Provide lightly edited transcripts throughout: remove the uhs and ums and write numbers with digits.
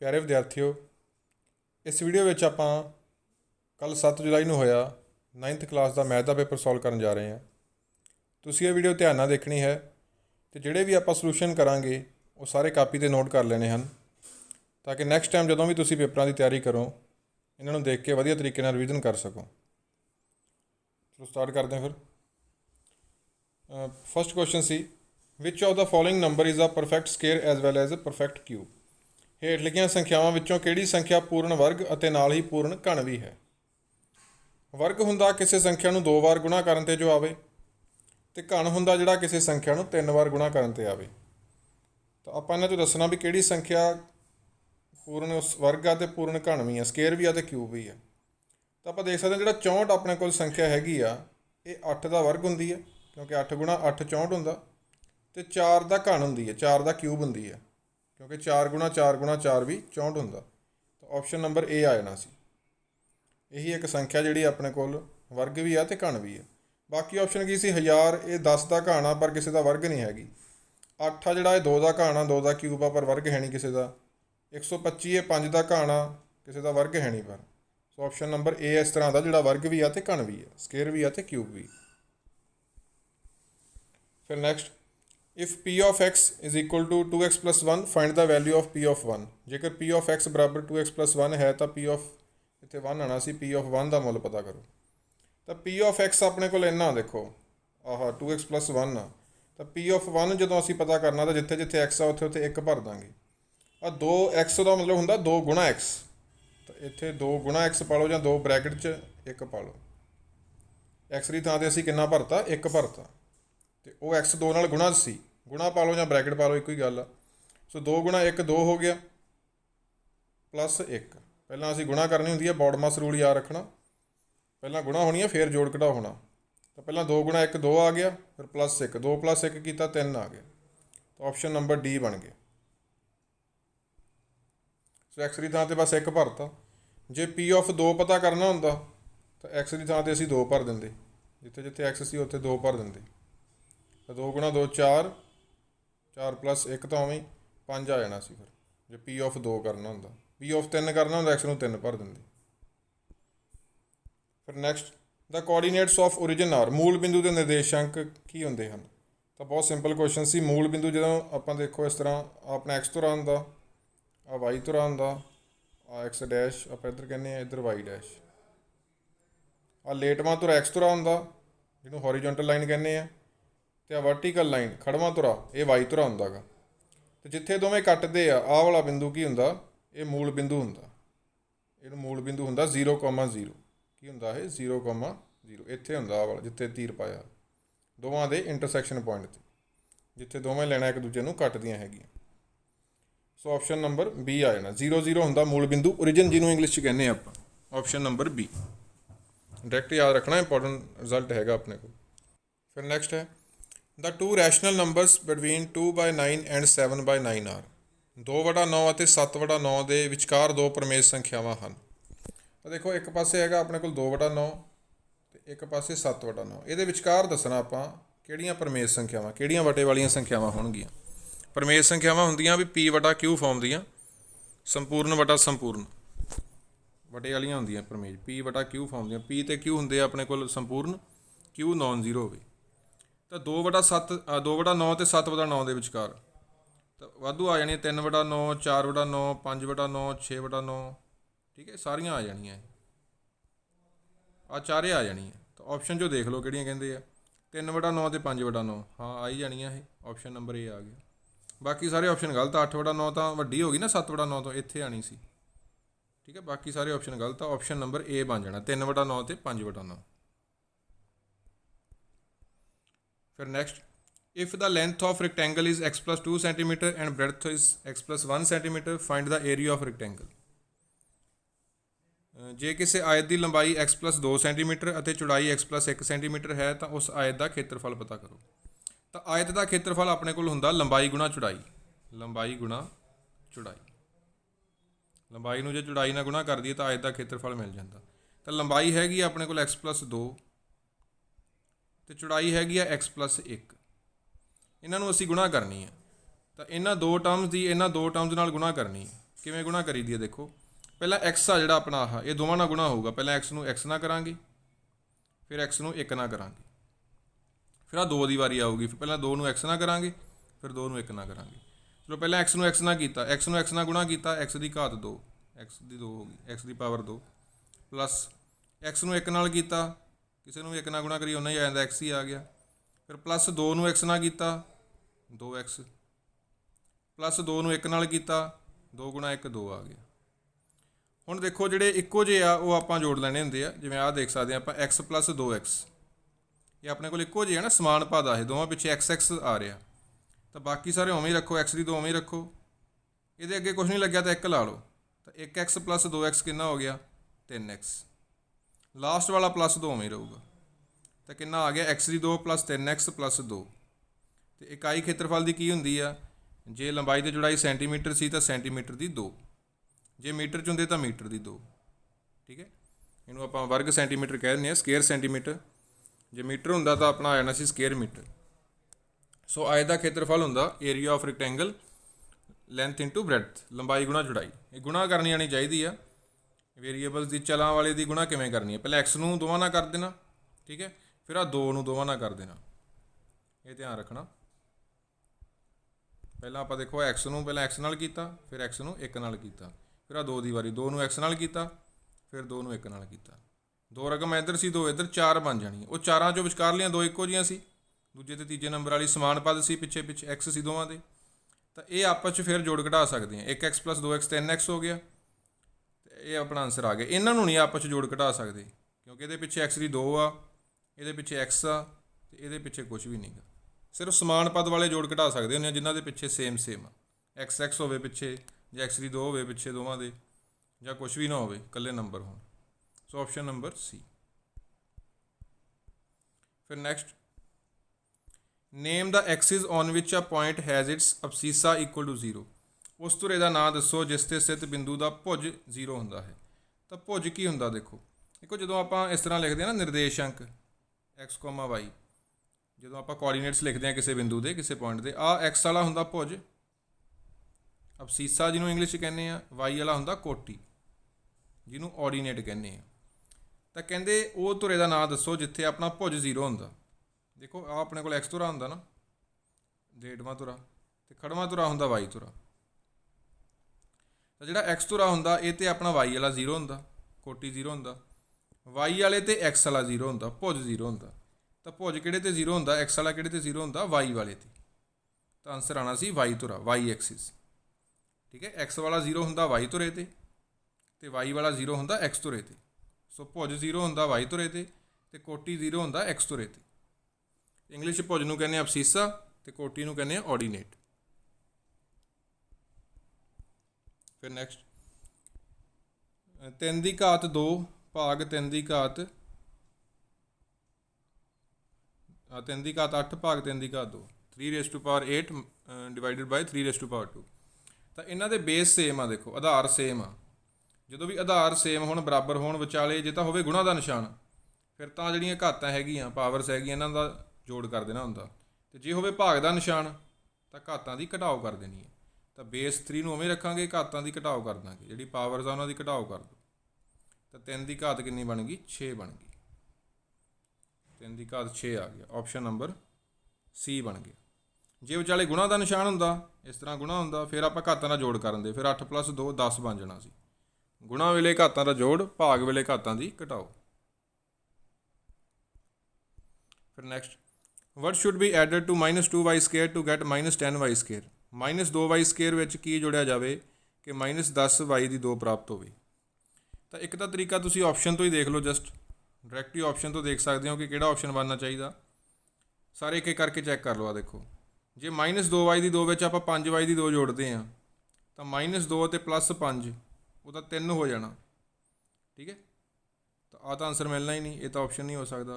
प्यारे विद्यार्थियों, इस वीडियो में आपां कल 7 जुलाई ਨੂੰ ਹੋਇਆ 9th क्लास का मैथ का पेपर सॉल्व करन जा रहे हैं। तुसीं ये वीडियो ध्यान नाल देखनी है तो जिहड़े भी आपां सलूशन करांगे वो सारे कापी ते नोट कर लेने हैं ताकि नैक्सट टाइम जदों भी तुसीं पेपरां की तैयारी करो इन्हां नूं देख के वधिया तरीके नाल रिविजन कर सको। चलो स्टार्ट करते हैं फिर। First question C, which of the following number is a perfect square as well as a perfect cube. हेठ लिखियां संख्यावां विचों किहड़ी संख्या पूर्ण वर्ग अते नाल ही पूर्ण घन भी है। वर्ग हुंदा किसी संख्या नूं 2 वार गुणा करन ते जो आवे ते घन हुंदा जिहड़ा किसी संख्या नूं 3 वार गुणा करन ते आवे। तो आपां इन्हां चों दसना भी किहड़ी संख्या पूर्ण वर्ग आ ते पूर्ण घन भी है, स्केयर भी आ ते क्यूब भी है। तो आप देख सकते हैं जिहड़ा 64 अपने कोल संख्या हैगी आ ये 8 का वर्ग हुंदी है क्योंकि 8 गुणा 8 64 हुंदा ते 4 का घन हुंदी है, 4 का क्यूब हुंदी है क्योंकि 4 गुणा 4 गुणा 4 भी 64 हुंदा। तो ऑप्शन नंबर ए आ जाना सी। यही एक संख्या जिहड़ी अपने कोल वर्ग भी आ ते घन भी है। बाकी ऑप्शन की सी 1000, ये 10 का घन आ पर किसी का वर्ग नहीं हैगी। 8 आ जिहड़ा ये 2 का घन आ, 2 का क्यूब आ पर वर्ग है नहीं किसी का। 125 ये 5 का घन आ, किसी का वर्ग है नहीं पर। सो ऑप्शन नंबर ए इस तरह का जिहड़ा वर्ग भी आ ते घन भी है, स्केयर भी आ ते क्यूब भी। फिर next, if P of x is equal to 2x plus 1 find the value of P of 1। जेकर P of x बराबर 2x plus 1 है तो P of इतने 1 आना सी, P of 1 का मुल पता करो। तो P of x अपने को इन्ना देखो आह 2x plus 1 आ, तो P of 1 जो असी पता करना तो जिथे जिथे x आ उत्थे उत्थे 1 भर देंगे। आ 2x का मतलब होंदा 2 गुणा x, तो इत्थे 2 गुणा x पा लो या 2 ब्रैकेट च 1 पा लो। x की थां ते असी कितना भरता 1 भरता, तो वो x 2 नाल गुणा सी, गुणा पा लो या ब्रैकेट पा लो एक ही गल आ। सो 2 गुणा 1 2 हो गया प्लस 1। पहला असी गुणा करनी होंदी है, बॉडमास रूल याद रखना, पहला गुणा होनी है फिर जोड़ घटाओ होना। तो पहला 2 गुणा 1 2 आ गया, फिर प्लस 1, 2 प्लस 1 किया 3 आ गया। तो ऑप्शन नंबर डी बन गया। सो एक्स की थां ते बस 1 भरता। जे पी ऑफ 2 पता करना होंदा तो एक्स की थां ते असी 2 भर देंगे, जिथे जिथे एक्स सी उत्थे 2 भर देंगे। तो 2 गुणा 2 4, 4 प्लस 1 तो उवें 5 आ जाना सी। फिर जो P ऑफ 2 करना होंदा, P ऑफ 3 करना होंदा एक्स नूं 3 भर देंगे। फिर next, the coordinates of origin are. मूल बिंदु के निर्देशांक की होंदे हैं। तो बहुत सिंपल क्वेश्चन सी। मूल बिंदु जो आपां देखो इस तरह अपना एक्स तुरा आंदा, आ वाई तुरा आंदा, आ एक्स डैश आप इधर कहने इधर वाई डैश। आ लेटवां तुरा एक्स तुरा आंदा जिन्होंने हॉरीजोंटल लाइन कहने हैं, तो आ वर्टिकल लाइन खड़वां तुरा ये वाई तुरा हुंदा गा। तो जिथे दोवें कटदे आ वाला बिंदु की हुंदा ये मूल बिंदु हुंदा, इहनूं मूल बिंदु हुंदा 0,0 की हुंदा है 0,0 इत्थे हुंदा आ वाला जिथे तीर पाया दोवां दे इंटरसैक्शन पॉइंट ते जिथे दोवें लाइनां एक दूजे नूं कटदियां हैगियां। सो ऑप्शन नंबर बी आ जाना। 0,0 हुंदा मूल बिंदु ओरिजिन जिन्होंने इंग्लिश च कहने आपां। ऑप्शन नंबर बी डायरैक्ट याद रखना, इंपॉर्टेंट रिजल्ट हैगा अपने को। फिर नैक्सट है, the 2 rational numbers between 2/9 and 7/9 are. 2/9 और 7/9 के विचकार 2 प्रमेय संख्यावां हैं। तो देखो एक पासे हैगा अपने को 2/9 तो एक पासे 7/9। ये विचकार दसना आपां किहड़ियां प्रमेय संख्यावां किहड़ियां वटे वालियां संख्यावां होणगियां। प्रमेय संख्यावां हुंदियां भी P/Q फॉर्म दियां, संपूर्ण वटा संपूर्ण वटे वालियां हुंदियां प्रमेय P/Q फॉर्म दियां। P ते Q हुंदे अपने कोल संपूर्ण, Q नॉन जीरो होवे। तो 2/7 2/9 तो 7/9 के विचकार तो वाधू आ जानी 3/9 4/9 5/9 6/9। ठीक है, सारियां आ जानियां, आ चारे आ जानियां। तो ऑप्शन जो देख लो किहड़ियां कहंदे आ 3/9 तो 5/9, हाँ आ ही जानियां ये। ऑप्शन नंबर ए आ गया। बाकी सारे ऑप्शन गलत। 8/9 तो वड्डी हो गई ना 7/9 तो, इत्थे आनी सी। ठीक है, बाकी सारे ऑप्शन गलत। ऑप्शन नंबर ए बन जाना 3/9 तो 5/9। फिर next, if the length of rectangle is x + 2 centimetre and breadth is x + 1 centimetre find the area of rectangle. जे किसी आयत की लंबाई x + 2 सेंटीमीटर और चौड़ाई x + 1 सेंटीमीटर है तो उस आयत का खेत्रफल पता करो। तो आयत का खेत्रफल अपने को हुंदा लंबाई गुणा चौड़ाई, लंबाई गुणा चौड़ाई। लंबाई नूं जे चौड़ाई नाल गुणा कर दईए तो आयत का खेत्रफल मिल जाता। तो लंबाई हैगी अपने को x + 2 तो चौड़ाई हैगी x + 1। इन्हां नूं असीं गुणा करनी है तो इन्हां 2 टर्म्स की इन्हां 2 टर्म्स नाल गुणा करनी है। किवें गुणा करी दी है देखो, पहला एक्स आ जिहड़ा अपना आह ये दोवां नाल गुणा होऊगा। पहला एक्स नूं एक्स नाल करांगे, फिर एक्स नूं एक नाल करांगे, फिर आ दो दी वारी आऊगी, फिर पहला दो नूं एक्स नाल करांगे, फिर दो नूं एक नाल करांगे। चलो पहला एक्स नूं एक्स नाल कीता, एक्स नूं एक्स नाल गुणा कीता, एक्स दी घात दो, एक्स दी दो हो गई, एक्स दी पावर दो, प्लस एक्स नूं एक नाल कीता, किसी नूं भी एक नाल गुणा करिए उन्ना ही आ जांदा, एक्स ही आ गया। फिर प्लस दो नूं एक्स नाल कीता, दो एक्स, प्लस दो नूं एक नाल कीता, दो गुणा एक दो आ गया। हुण देखो जिहड़े इक्को जे आ वो आपां जोड़ लैणे हुंदे आ, जिवें आ देख सकदे आपां एक्स प्लस दो एक्स, ये अपने कोल इक्को जे है ना, समान पद आ, दोवां पिछे एक्स एक्स आ रहा, तो बाकी सारे उवें ही रखो, एक्स दी दो उवें ही रखो, ये अगे कुछ नहीं लग्या तो एक ला लो, तो एक एक्स प्लस दो एक्स कितना हो गया, तीन एक्स। लास्ट वाला प्लस दो उवें ही रहूगा, तो कितना आ गया, एक्स दी दो प्लस तीन एक्स प्लस दो। तो इकाई खेत्रफल की की हुंदी आ, जे लंबाई ते चौड़ाई सेंटीमीटर सी तो सेंटीमीटर की दो, जे मीटर च हुंदे तो मीटर की दो। ठीक है, इनू आपां वर्ग सेंटीमीटर कह दिंदे आ, स्केयर सेंटीमीटर, जे मीटर हुंदा तो अपना आ जाना सी स्केयर मीटर। सो आयत का खेत्रफल हुंदा area of rectangle length into breadth, लंबाई गुणा चौड़ाई। ये गुणा करनी आनी चाहिए आ, वेरीएबल्स की चलां वाले की गुणा किवें करनी है, पहले एक्स नूं दोवां नाल कर देना, ठीक है, फिर आ दो नूं दोवां नाल कर देना, ये ध्यान रखना। पहला आप देखो एक्स नूं पहले एक्स नाल कीता, फिर एक्स नूं एक नाल कीता, फिर आ दो दी वारी, दो नूं एक्स नाल कीता, फिर दो नूं एक नाल कीता, दो रकम इधर सी दो इधर, चार बन जानी। वो चारां चों विचकारलियां दो इक्को जिहियां सी, दूजे ते तीजे नंबर वाली समान पद सी, पिछे पिछे एक्स सी दोवां दे, तो ये आपस च फिर जोड़ घटा सकते हैं। एक एक्स प्लस दो एक्स तीन एक्स हो गया, ये अपना आंसर आ गया। इन्हों नहीं आपस च जोड़ घटा सकते क्योंकि ये पिछे एक्स की दो आ, ये पिछे एक्स आ, ये पिछे कुछ भी नहीं गा, सिर्फ समान पद वाले जोड़ घटा सकते हैं जिन्हों के पिछे सेम सेम आ, एक्स एक्स हो पिछे, या एक्स की दो हो पिछे दोवां दे, या कुछ भी ना हो कल्ले नंबर हो। So option number C. फिर next, name the axis on which a point has its abscissa equal to zero. उस धुरे का नाम दसो जिस ते स्थित बिंदु का भुज जीरो होंदा है। तो भुज की होंदा देखो, जो आप इस तरह लिखते हैं ना निर्देशांक एक्स कोमा वाई, जो आप कोआर्डीनेट्स लिखते हैं किसी बिंदु के किसी पॉइंट के, आ एक्स वाला होंदा भुज, अबसीसा जिन्होंने इंग्लिश कहने आ, वाई वाला होंदा कोटी जिन्हों ऑर्डीनेट कहने आ। तो कहते वो धुरे का नाम दसो जिथे अपना भुज जीरो होंदा। देखो आ अपने को एक्स धुरा होंदा ना, डेढ़वां धुरा, तो खड़वां धुरा होंदा वाई धुरा, तो जिहड़ा एक्स धुरा होंदा ये तो अपना वाई वाला जीरो होंदा, कोटी जीरो होंदा, वाई वाले ते एक्स वाला जीरो होंदा, भुज जीरो होंदा। तो भुज किहड़े ते जीरो होंदा, एक्स वाला किहड़े ते जीरो होंदा, वाई वाले ते। तो आंसर आना सी वाई धुरा, वाई एक्सिस। ठीक है, एक्स वाला जीरो होंदा वाई धुरे ते वाई वाला जीरो होंदा एक्स धुरे ते। सो भुज जीरो होंदा वाई धुरे ते कोटी जीरो होंदा एक्स धुरे ते। इंग्लिश भुज नूं कहने अबसीसा ते कोटी नूं कहने ऑर्डीनेट। फिर नेक्स्ट, 3 की घात 2 भाग 3 की घात 8 भाग 3 की घात 2, 3⁸ डिवाइडेड बाय 3⁻²। तो इन्हां दे बेस सेम आ, देखो आधार सेम आ। जो भी आधार सेम होण बराबर होण विचाले जे तां होवे गुणा का निशान, फिर तां जिहड़ियां घातां हैगियां पावरस हैगियां इन्हां दा जोड़ कर देना हुंदा, ते जे होवे भाग का निशान तां घातां दी घटाओ कर देनी है। तो बेस 3 नूं उवें रखांगे, घातां दी घटाओ कर दांगे, जिहड़ी पावरस आ उन्हां दी घटाओ कर दो। तो 3 की घात कितनी बन गई, 6 बन गई, 3 की घात 6 आ गया, ऑप्शन नंबर सी बन गया। जे विचाले गुणा का निशान हुंदा, इस तरह गुणा हुंदा, फिर आप घातां दा जोड़ करदे, फिर 8 + 2 10 बन जाना सी। गुणा वेले घातां दा जोड़, भाग वेले घातां दी घटाओ। फिर next, what should be added to -2y² to get -10y²। -2y² विच की जोड़िया जाए कि -10y की 2 प्राप्त हो। तो एक तो तरीका तुसी ऑप्शन तो ही देख लो, जस्ट डायरैक्ट ही ऑप्शन तो देख सकते हो कि किहड़ा ऑप्शन बनना चाहिए। सारे एक एक करके चैक कर लो। आ देखो, जे -2y की 2 विच आपां 5y की 2 जोड़ते हैं तो -2 ते +5 वो तो 3 हो जाना। ठीक है, तो आ तो आंसर मिलना ही नहीं, ये तो ऑप्शन नहीं हो सकता।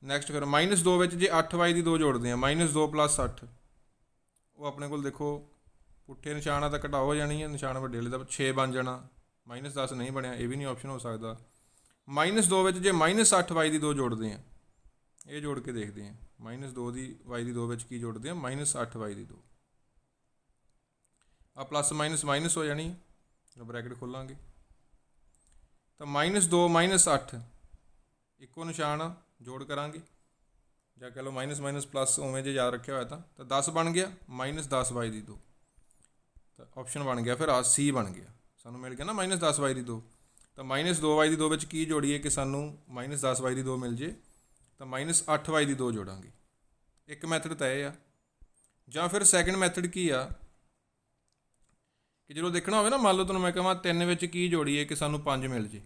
नैक्सट फिर -2 विच जे 8y की 2 जोड़ते हैं, -2 + 8 वो अपने को देखो पुट्ठे निशान आ तो घटाओ हो जानी है, निशान वड्डे वाले का 6 बन जाना, -10 नहीं बनया, ये भी नहीं ऑप्शन हो सकता। -2 विच जे -8y की 2 जोड़ते हैं, ये जोड़ के देखते हैं, -2 की y की 2 विच की जोड़ते हैं, -8y की 2, आ प्लस माइनस माइनस हो जानी, जो ब्रैकेट खोलांगे तो -2 -8 इक्को निशान आ, जोड़ करांगे ਜਾਂ कह लो माइनस माइनस प्लस उवें जे याद रखा होया तो 10 बन गया -10/2 तो ऑप्शन बन गया फिर सी बन गया। सानू मिल गया ना -10/2 तो -2/2 ਵਿੱਚ ਕੀ जोड़िए कि सानू -10/2 मिल जे तो -8/2 जोड़ांगे। एक मैथड तो यह आ ਜਾਂ फिर सैकेंड मैथड की आ कि जो देखना हो ना मान लो तुहानू मैं कहां 3 ਵਿੱਚ ਕੀ जोड़िए कि सानू 5 मिल जे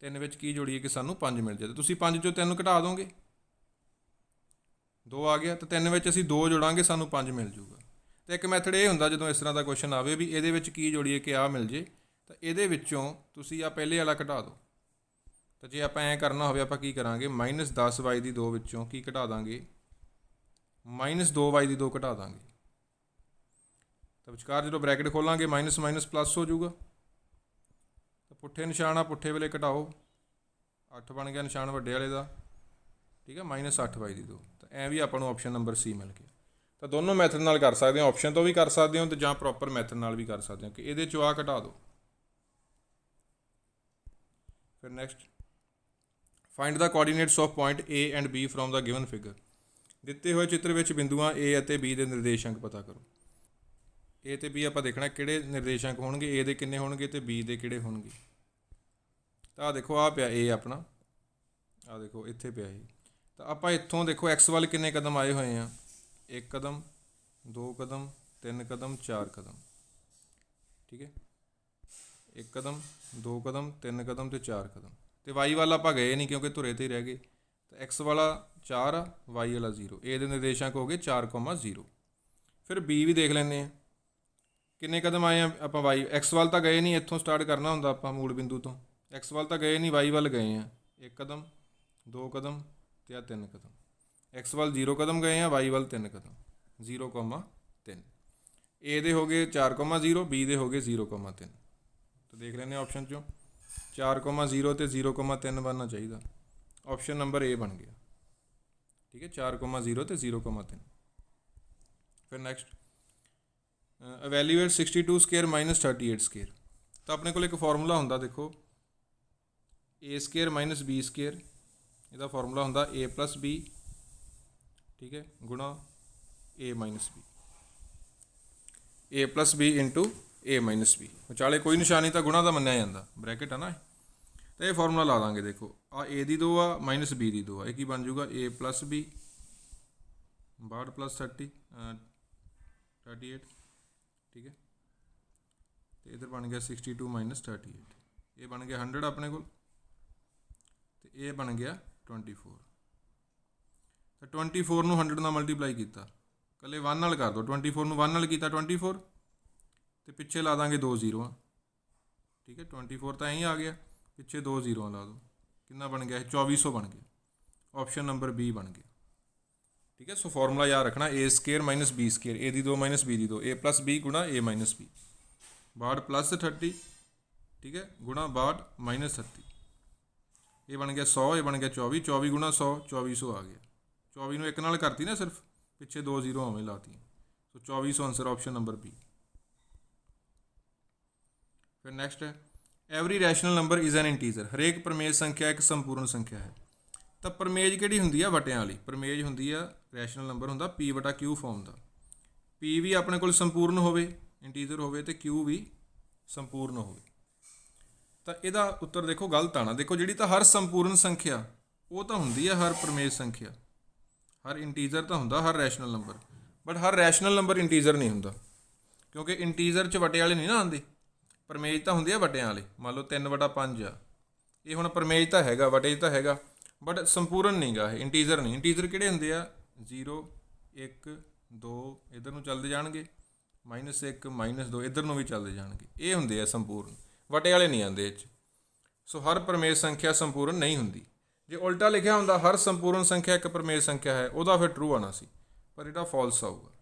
3 ਵਿੱਚ ਕੀ जोड़िए कि सानू 5 मिल जाए तो तुसीं 5 ਚੋਂ 3 घटा दोगे 2 आ गया तो 3 ਵਿੱਚ ਅਸੀਂ 2 जोड़ांगे सानू 5 मिल जूगा। तो एक मैथड ये ਹੁੰਦਾ ਜਦੋਂ इस तरह का क्वेश्चन आवे भी ਇਹਦੇ ਵਿੱਚ ਕੀ जोड़िए कि आ मिल जे तो ਇਹਦੇ ਵਿੱਚੋਂ ਤੁਸੀਂ ਆ ਪਹਿਲੇ ਵਾਲਾ ਘਟਾ ਦਿਓ। तो जे ਆਪਾਂ ਐਂ ਕਰਨਾ ਹੋਵੇ ਆਪਾਂ ਕੀ ਕਰਾਂਗੇ -10/2 ਵਿੱਚੋਂ ਕੀ ਘਟਾ ਦਾਂਗੇ -2/2 ਘਟਾ ਦਾਂਗੇ। तो ਵਿਚਕਾਰ ਜਦੋਂ ब्रैकेट खोलांगे माइनस माइनस प्लस हो जाऊगा तो पुट्ठे निशान आ पुट्ठे वेले घटाओ 8 बन गया निशान वड्डे वाले का ठीक है -8/2 तो ऐ भी आपको ऑप्शन नंबर सी मिल गया। तो दोनों मैथड नाल कर सकते हो ऑप्शन तो भी कर सकते हो तो जां प्रॉपर मैथड नाल भी कर सकते हो कि ये चो आ घटा दो। फिर next find the coordinates of point A and B from the given figure दिते हुए चित्र में बिंदुआं ए और बी के निर्देशांक पता करो। ए तो बी आप देखना किहड़े निर्देशांक होणगे ए दे किन्ने होणगे ते बी दे किहड़े होणगे। तो आ देखो आ पिया ए अपना आ देखो इत्थे पिया ही तो आप इत्थों देखो एक्स वाल किन्ने कदम आए हुए हैं 1 कदम 2 कदम 3 कदम 4 कदम ठीक है 1 कदम 2 कदम 3 कदम तो 4 कदम तो वाई वाला आप गए नहीं क्योंकि धुरे ते ही रह गए तो एक्स वाला 4 आ वाई वाला 0 ए दे निर्देशांक हो गए 4,0। फिर बी भी देख लें किन्ने कदम आए हैं आप वाई एक्स वाल तो गए नहीं इत्थों स्टार्ट करना होंदा आपां मूल बिंदु तो एक्स वाल तो गए नहीं वाई वाल गए हैं 1 कदम 2 कदम तो 3 कदम एक्स वाल 0 कदम गए हैं वाई वाल 3 कदम 0,3 ए दे हो गए 4,0 बी दे हो गए 0,3 तो देख लें ऑप्शन चो 4,0 तो 0,3 बनना चाहिए ऑप्शन नंबर ए बन गया ठीक है 4,0 तो 0,3। फिर नैक्सट एवैल्यूएट 62 स्केयर -38 स्केयर तो अपने को एक फॉर्मूला होंदा देखो ए स्केयर -b स्केयर ਇਹਦਾ ਫਾਰਮੂਲਾ ਹੁੰਦਾ a + b ठीक है गुणा a - b a + b × a - b ਵਿਚਾਲੇ कोई निशानी तो गुणा का मन्निया जाता ब्रैकेट है ना तो ये फॉर्मूला ला देंगे देखो आ a की 2 आ -b की 2 आ ये बन जूगा a + b 62 + 38 ठीक है तो इधर बन गया 62 - 38 ये बन गया 100 अपने को तो ये बन गया 24 तो 24 ਨੂੰ 100 ਨਾਲ ਮਲਟੀਪਲਾਈ ਕੀਤਾ ਕੱਲੇ 1 ਨਾਲ ਕਰ ਦੋ 24 ਨੂੰ 1 ਨਾਲ ਕੀਤਾ 24 ਤੇ ਪਿੱਛੇ ਲਾ ਦਾਂਗੇ 2 ਜ਼ੀਰੋਆਂ ठीक है 24 ਤਾਂ ਐਂ ਹੀ ਆ ਗਿਆ ਪਿੱਛੇ 2 ਜ਼ੀਰੋਆਂ ਲਾ ਦੋ ਕਿੰਨਾ ਬਣ ਗਿਆ 2400 ਬਣ ਗਿਆ ऑप्शन नंबर बी बन गया ठीक है। सो फॉर्मूला याद रखना a square -b square a की 2 -b की 2 a + b गुणा a - b 62 + 30 ठीक है गुणा 62 - 30 ये बन गया 100 ये बन गया 24 24 गुणा 100 2400 आ गया 24 ਨੂੰ 1 ਨਾਲ करती ना सिर्फ पिछे 2 0 हमें लाती तो 2400 आंसर ऑप्शन नंबर बी। फिर नैक्सट है every rational number is an integer हरेक प्रमेय संख्या एक संपूर्ण संख्या है। तो प्रमेज किहड़ी हुंदी आ वटियां वाली प्रमेज हुंदी आ रैशनल नंबर हुंदा P/Q फॉर्म का P भी अपने कोल संपूर्ण होवे इंटीजर होवे ते Q भी संपूर्ण होवे। तो यदा उत्तर देखो गलत आना देखो जी तो हर संपूर्ण संख्या वो तो होंगी है हर प्रमेय संख्या हर इंटीजर तो होंगे हर रैशनल नंबर बट हर रैशनल नंबर इंटीजर नहीं होंगे क्योंकि इंटीजर च वटे वाले नहीं ना आते प्रमेज तो होंगे वटिया वाले मान लो 3/5 आ ये हुण प्रमेज तो हैगा वटे तो हैगा बट संपूर्ण नहीं गा इंटीजर नहीं इंटीजर किहड़े होंगे 0 1 2 इधर नूं चलते जाणगे -1 -2 इधर नूं भी चलते जाणगे ये होंगे है संपूर्ण वटे वाले नहीं आते। सो हर प्रमेय संख्या संपूर्ण नहीं होंगी जे उल्टा लिखा होंदा हर संपूर्ण संख्या एक प्रमेय संख्या है वह फिर ट्रू आना सी पर इहदा फॉल्स आऊगा।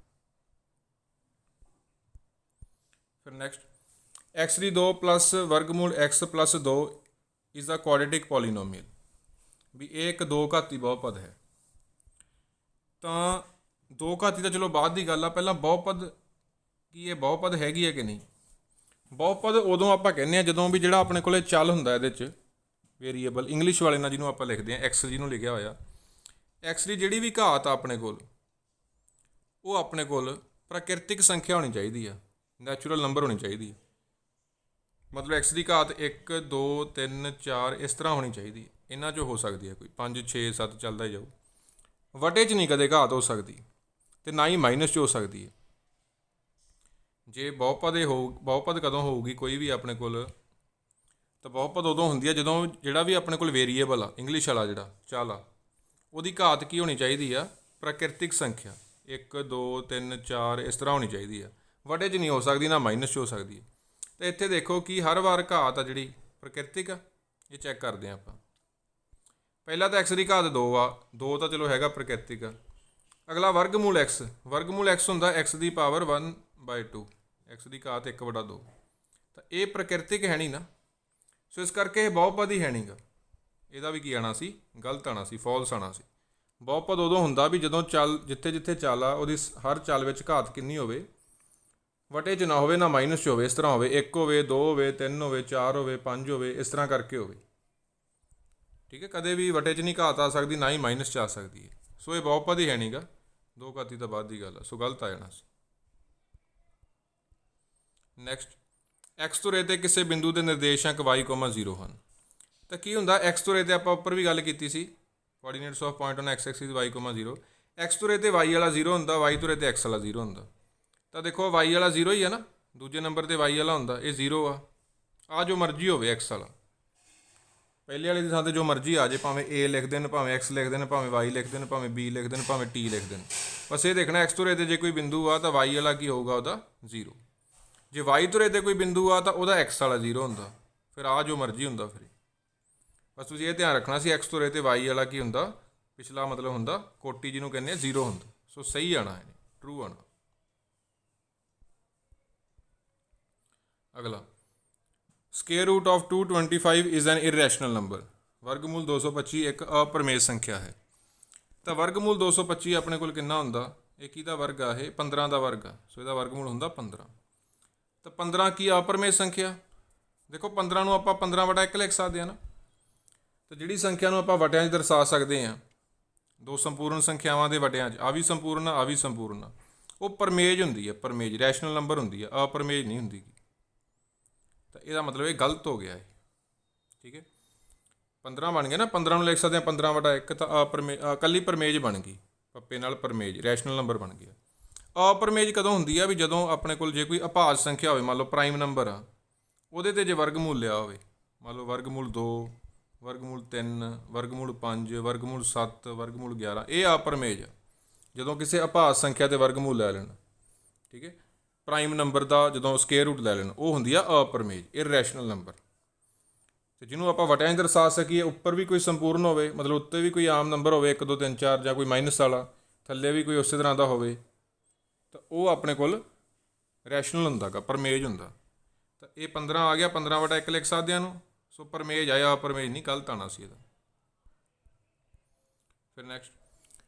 फिर नैक्सट x की 2 + वर्गमूल x + 2 is the quadratic polynomial भी एक 2 घाती बहुपद है। तो 2 घाती तो चलो बाद की गल आ पहला बहुपद की ये बहुपद हैगी है कि नहीं ਬਹੁਪਦ ਉਦੋਂ ਆਪਾਂ ਕਹਿੰਦੇ ਆ ਜਦੋਂ ਵੀ ਜਿਹੜਾ ਆਪਣੇ ਕੋਲੇ ਚੱਲ ਹੁੰਦਾ ਇਹਦੇ 'ਚ ਵੇਰੀਏਬਲ, ਇੰਗਲਿਸ਼ ਵਾਲੇ ਨਾਲ ਜਿਹਨੂੰ ਆਪਾਂ ਲਿਖਦੇ ਆ ਐਕਸ ਜਿਹਨੂੰ ਲਿਖਿਆ ਹੋਇਆ, ਐਕਸ ਦੀ ਜਿਹੜੀ ਵੀ ਘਾਤ ਆ ਆਪਣੇ ਕੋਲ ਉਹ ਆਪਣੇ ਕੋਲ ਪ੍ਰਾਕਿਰਤਿਕ ਸੰਖਿਆ ਹੋਣੀ ਚਾਹੀਦੀ ਆ, ਨੈਚੁਰਲ ਨੰਬਰ ਹੋਣੀ ਚਾਹੀਦੀ ਹੈ। ਮਤਲਬ ਐਕਸ ਦੀ ਘਾਤ 1 2 3 4 ਇਸ ਤਰ੍ਹਾਂ ਹੋਣੀ ਚਾਹੀਦੀ ਹੈ। ਇਹਨਾਂ 'ਚੋਂ ਹੋ ਸਕਦੀ ਹੈ ਕੋਈ 5 6 7 ਚੱਲਦਾ ਹੀ ਜਾਊ। ਵਟੇ 'ਚ ਨਹੀਂ ਕਦੇ ਘਾਤ ਹੋ ਸਕਦੀ ਅਤੇ ਨਾ ਹੀ ਮਾਈਨਸ 'ਚ ਹੋ ਸਕਦੀ ਹੈ। ਜੇ ਬਹੁਪਦ ਕਦੋਂ ਹੋਊਗੀ ਕੋਈ ਵੀ ਆਪਣੇ ਕੋਲ, ਤਾਂ ਬਹੁਪਦ ਉਦੋਂ ਹੁੰਦੀ ਹੈ ਜਦੋਂ ਜਿਹੜਾ ਵੀ ਆਪਣੇ ਕੋਲ ਵੇਰੀਏਬਲ ਆ ਇੰਗਲਿਸ਼ ਵਾਲਾ ਜਿਹੜਾ ਚੱਲ ਆ ਉਹਦੀ ਘਾਤ ਕੀ ਹੋਣੀ ਚਾਹੀਦੀ ਆ, ਪ੍ਰਾਕਿਰਤਿਕ ਸੰਖਿਆ 1 2 3 4 ਇਸ ਤਰ੍ਹਾਂ ਹੋਣੀ ਚਾਹੀਦੀ ਆ। ਵਟੇ 'ਚ ਨਹੀਂ ਹੋ ਸਕਦੀ, ਨਾ ਮਾਈਨਸ 'ਚ ਹੋ ਸਕਦੀ ਹੈ। ਅਤੇ ਇੱਥੇ ਦੇਖੋ ਕਿ ਹਰ ਵਾਰ ਘਾਤ ਆ ਜਿਹੜੀ ਪ੍ਰਾਕਿਰਤਿਕ ਆ, ਇਹ ਚੈੱਕ ਕਰਦੇ ਹਾਂ ਆਪਾਂ। ਪਹਿਲਾਂ ਤਾਂ ਐਕਸ ਦੀ ਘਾਤ 2 ਆ, 2 ਤਾਂ ਚਲੋ ਹੈਗਾ ਪ੍ਰਾਕਿਰਤਿਕ ਆ। ਅਗਲਾ ਵਰਗਮੂਲ ਐਕਸ, ਵਰਗਮੂਲ ਐਕਸ ਹੁੰਦਾ ਐਕਸ ਦੀ ਪਾਵਰ 1/2, ਐਕਸ ਦੀ ਘਾਤ 1/2। ਤਾਂ ਇਹ ਪ੍ਰਾਕਿਰਤਿਕ ਹੈ ਨਹੀਂ ਨਾ, ਸੋ ਇਸ ਕਰਕੇ ਇਹ ਬਹੁਪਦ ਹੀ ਹੈ ਨਹੀਂ ਗਾ। ਇਹਦਾ ਵੀ ਕੀ ਆਉਣਾ ਸੀ, ਗਲਤ ਆਉਣਾ ਸੀ, ਫਾਲਸ ਆਉਣਾ ਸੀ। ਬਹੁਪਦ ਉਦੋਂ ਹੁੰਦਾ ਵੀ ਜਦੋਂ ਚੱਲ ਜਿੱਥੇ ਜਿੱਥੇ ਚੱਲ ਆ ਉਹਦੀ ਹਰ ਚੱਲ ਵਿੱਚ ਘਾਤ ਕਿੰਨੀ ਹੋਵੇ, ਵਟੇ 'ਚ ਨਾ ਹੋਵੇ ਨਾ ਮਾਈਨਸ 'ਚ ਹੋਵੇ। ਇਸ ਤਰ੍ਹਾਂ ਹੋਵੇ 1 ਹੋਵੇ 2 ਹੋਵੇ 3 ਹੋਵੇ 4 ਹੋਵੇ 5 ਹੋਵੇ, ਇਸ ਤਰ੍ਹਾਂ ਕਰਕੇ ਹੋਵੇ। ਠੀਕ ਹੈ, ਕਦੇ ਵੀ ਵਟੇ 'ਚ ਨਹੀਂ ਘਾਤ ਆ ਸਕਦੀ, ਨਾ ਹੀ ਮਾਈਨਸ 'ਚ ਆ ਸਕਦੀ ਹੈ। ਸੋ ਇਹ ਬਹੁਪਦ ਹੀ ਹੈ ਨਹੀਂ ਗਾ, ਦੋ ਘਾਤੀ ਤਾਂ ਬਾਅਦ ਦੀ ਗੱਲ ਆ, ਸੋ ਗਲਤ ਆ ਜਾਣਾ ਸੀ। ਨੈਕਸਟ, ਐਕਸ ਤੋਂ ਰੇ 'ਤੇ ਕਿਸੇ ਬਿੰਦੂ ਦੇ ਨਿਰਦੇਸ਼ਾਂਕ y,0 ਹਨ। ਤਾਂ ਕੀ ਹੁੰਦਾ ਐਕਸ ਤੋਂ ਰੇ 'ਤੇ ਆਪਾਂ ਉੱਪਰ ਵੀ ਗੱਲ ਕੀਤੀ ਸੀ, coordinates of point on X axis y,0। X ਤੋਂ ਰੇ 'ਤੇ y ਵਾਲਾ 0 ਹੁੰਦਾ, y ਤੋਂ ਰੇ 'ਤੇ ਐਕਸ ਵਾਲਾ 0 ਹੁੰਦਾ। ਤਾਂ ਦੇਖੋ y ਵਾਲਾ 0 ਹੀ ਆ ਨਾ, ਦੂਜੇ ਨੰਬਰ 'ਤੇ y ਵਾਲਾ ਹੁੰਦਾ, ਇਹ 0 ਆ ਜੋ ਮਰਜ਼ੀ ਹੋਵੇ ਐਕਸ ਵਾਲਾ। ਪਹਿਲੇ ਵਾਲੇ ਦੀ ਥਾਂ 'ਤੇ ਜੋ ਮਰਜ਼ੀ ਆ ਜੇ, ਭਾਵੇਂ a ਲਿਖ ਦੇਣ, ਭਾਵੇਂ x ਲਿਖ ਦੇਣ, ਭਾਵੇਂ y ਲਿਖ ਦੇਣ, ਭਾਵੇਂ b ਲਿਖ ਦੇਣ, ਭਾਵੇਂ t ਲਿਖ ਦੇਣ। ਬਸ ਇਹ ਦੇਖਣਾ ਐਕਸ ਤੋਂ ਰੇ 'ਤੇ ਜੇ ਕੋਈ ਬਿੰਦੂ ਆ ਤਾਂ y ਵਾਲਾ ਕੀ ਹੋਊਗਾ, ਉਹਦਾ 0। ਜੇ y ਤੋਂ ਰੇ 'ਤੇ ਕੋਈ ਬਿੰਦੂ ਆ ਤਾਂ ਉਹਦਾ x ਵਾਲਾ 0 ਹੁੰਦਾ। ਫਿਰ ਆ ਜੋ ਮਰਜ਼ੀ ਹੁੰਦਾ। ਫਿਰ ਬਸ ਤੁਸੀਂ ਇਹ ਧਿਆਨ ਰੱਖਣਾ ਸੀ, ਐਕਸ ਤੋਂ ਰੇ 'ਤੇ y ਵਾਲਾ ਕੀ ਹੁੰਦਾ, ਪਿਛਲਾ ਮਤਲਬ ਹੁੰਦਾ ਕੋਟੀ ਜਿਹਨੂੰ ਕਹਿੰਦੇ ਆ 0 ਹੁੰਦਾ। ਸੋ ਸਹੀ ਆਣਾ ਹੈ, ਟਰੂ ਆਣਾ। ਅਗਲਾ, square root of 225 is an irrational number. ਵਰਗਮੂਲ 225 ਇੱਕ ਅਪਰਮੇਯ ਸੰਖਿਆ ਹੈ। ਤਾਂ ਵਰਗਮੂਲ 225 ਆਪਣੇ ਕੋਲ ਕਿੰਨਾ ਹੁੰਦਾ, ਇਹ ਕਿਹਦਾ ਵਰਗ ਆ, ਇਹ 15 ਦਾ ਵਰਗ ਆ। ਸੋ ਇਹਦਾ ਵਰਗਮੂਲ ਹੁੰਦਾ 15। ਤਾਂ 15 ਕੀ ਅਪਰਮੇਯ ਸੰਖਿਆ, ਦੇਖੋ 15 ਨੂੰ ਆਪਾਂ 15/1 ਲਿਖ ਸਕਦੇ ਹਾਂ ਨਾ। ਤਾਂ ਜਿਹੜੀ ਸੰਖਿਆ ਨੂੰ ਆਪਾਂ ਵਟਿਆਂ 'ਚ ਦਰਸਾ ਸਕਦੇ ਹਾਂ, ਦੋ ਸੰਪੂਰਨ ਸੰਖਿਆਵਾਂ ਦੇ ਵਟਿਆਂ 'ਚ, ਆ ਵੀ ਸੰਪੂਰਨ ਆ ਵੀ ਸੰਪੂਰਨ ਆ, ਉਹ ਪਰਮੇਜ ਹੁੰਦੀ ਹੈ। ਪਰਮੇਜ ਰੈਸ਼ਨਲ ਨੰਬਰ ਹੁੰਦੀ ਆ, ਅਪਰਮੇਜ ਨਹੀਂ ਹੁੰਦੀ। ਤਾਂ ਇਹਦਾ ਮਤਲਬ ਇਹ ਗਲਤ ਹੋ ਗਿਆ ਹੈ। ਠੀਕ ਹੈ, 15 ਬਣ ਗਿਆ ਨਾ, 15 ਨੂੰ ਲਿਖ ਸਕਦੇ ਹਾਂ 15/1, ਤਾਂ ਇਕੱਲੀ ਪਰਮੇਜ ਬਣ ਗਈ, ਪੱਪੇ ਨਾਲ ਪਰਮੇਜ, ਰੈਸ਼ਨਲ ਨੰਬਰ ਬਣ ਗਿਆ। ਅਪਰਮੇਜ ਕਦੋਂ ਹੁੰਦੀ ਆ, ਵੀ ਜਦੋਂ ਆਪਣੇ ਕੋਲ ਜੇ ਕੋਈ ਅਭਾਜ ਸੰਖਿਆ ਹੋਵੇ, ਮੰਨ ਲਓ ਪ੍ਰਾਈਮ ਨੰਬਰ ਆ, ਉਹਦੇ 'ਤੇ ਜੇ ਵਰਗਮੂਲ ਲਿਆ ਹੋਵੇ, ਮੰਨ ਲਓ ਵਰਗਮੂਲ 2, ਵਰਗਮੂਲ 3, ਵਰਗਮੂਲ 5, ਵਰਗਮੂਲ 7, ਵਰਗਮੂਲ 11, ਇਹ ਅਪਰਮੇਜ ਆ ਜਦੋਂ ਕਿਸੇ ਅਭਾਜ ਸੰਖਿਆ 'ਤੇ ਵਰਗਮੂਲ ਲੈ ਲੈਣ। ਠੀਕ ਹੈ, ਪ੍ਰਾਈਮ ਨੰਬਰ ਦਾ ਜਦੋਂ ਸਕੇਅਰ ਰੂਟ ਲੈ ਲੈਣ, ਉਹ ਹੁੰਦੀ ਆ ਅਪਰਮੇਜ, ਇਰਰੈਸ਼ਨਲ ਨੰਬਰ। ਅਤੇ ਜਿਹਨੂੰ ਆਪਾਂ ਵਟਿਆਂ 'ਚ ਦਰਸਾ ਸਕੀਏ, ਉੱਪਰ ਵੀ ਕੋਈ ਸੰਪੂਰਨ ਹੋਵੇ, ਮਤਲਬ ਉੱਤੇ ਵੀ ਕੋਈ ਆਮ ਨੰਬਰ ਹੋਵੇ 1 2 3 4, ਜਾਂ ਕੋਈ ਮਾਈਨਸ ਵਾਲਾ, ਥੱਲੇ ਵੀ ਕੋਈ ਉਸੇ ਤਰ੍ਹਾਂ ਦਾ ਹੋਵੇ, ਤਾਂ ਉਹ ਆਪਣੇ ਕੋਲ ਰੈਸ਼ਨਲ ਹੁੰਦਾ ਗਾ, ਪਰਮੇਜ ਹੁੰਦਾ। ਤਾਂ ਇਹ 15 ਆ ਗਿਆ, 15/1 ਲਿਖ ਸਕਦੇ ਹਾਂ ਇਹਨੂੰ। ਸੋ ਪਰਮੇਜ ਆਇਆ, ਅਪਰਮੇਜ ਨਹੀਂ, ਗਲਤ ਆਉਣਾ ਸੀ ਇਹਦਾ। ਫਿਰ next,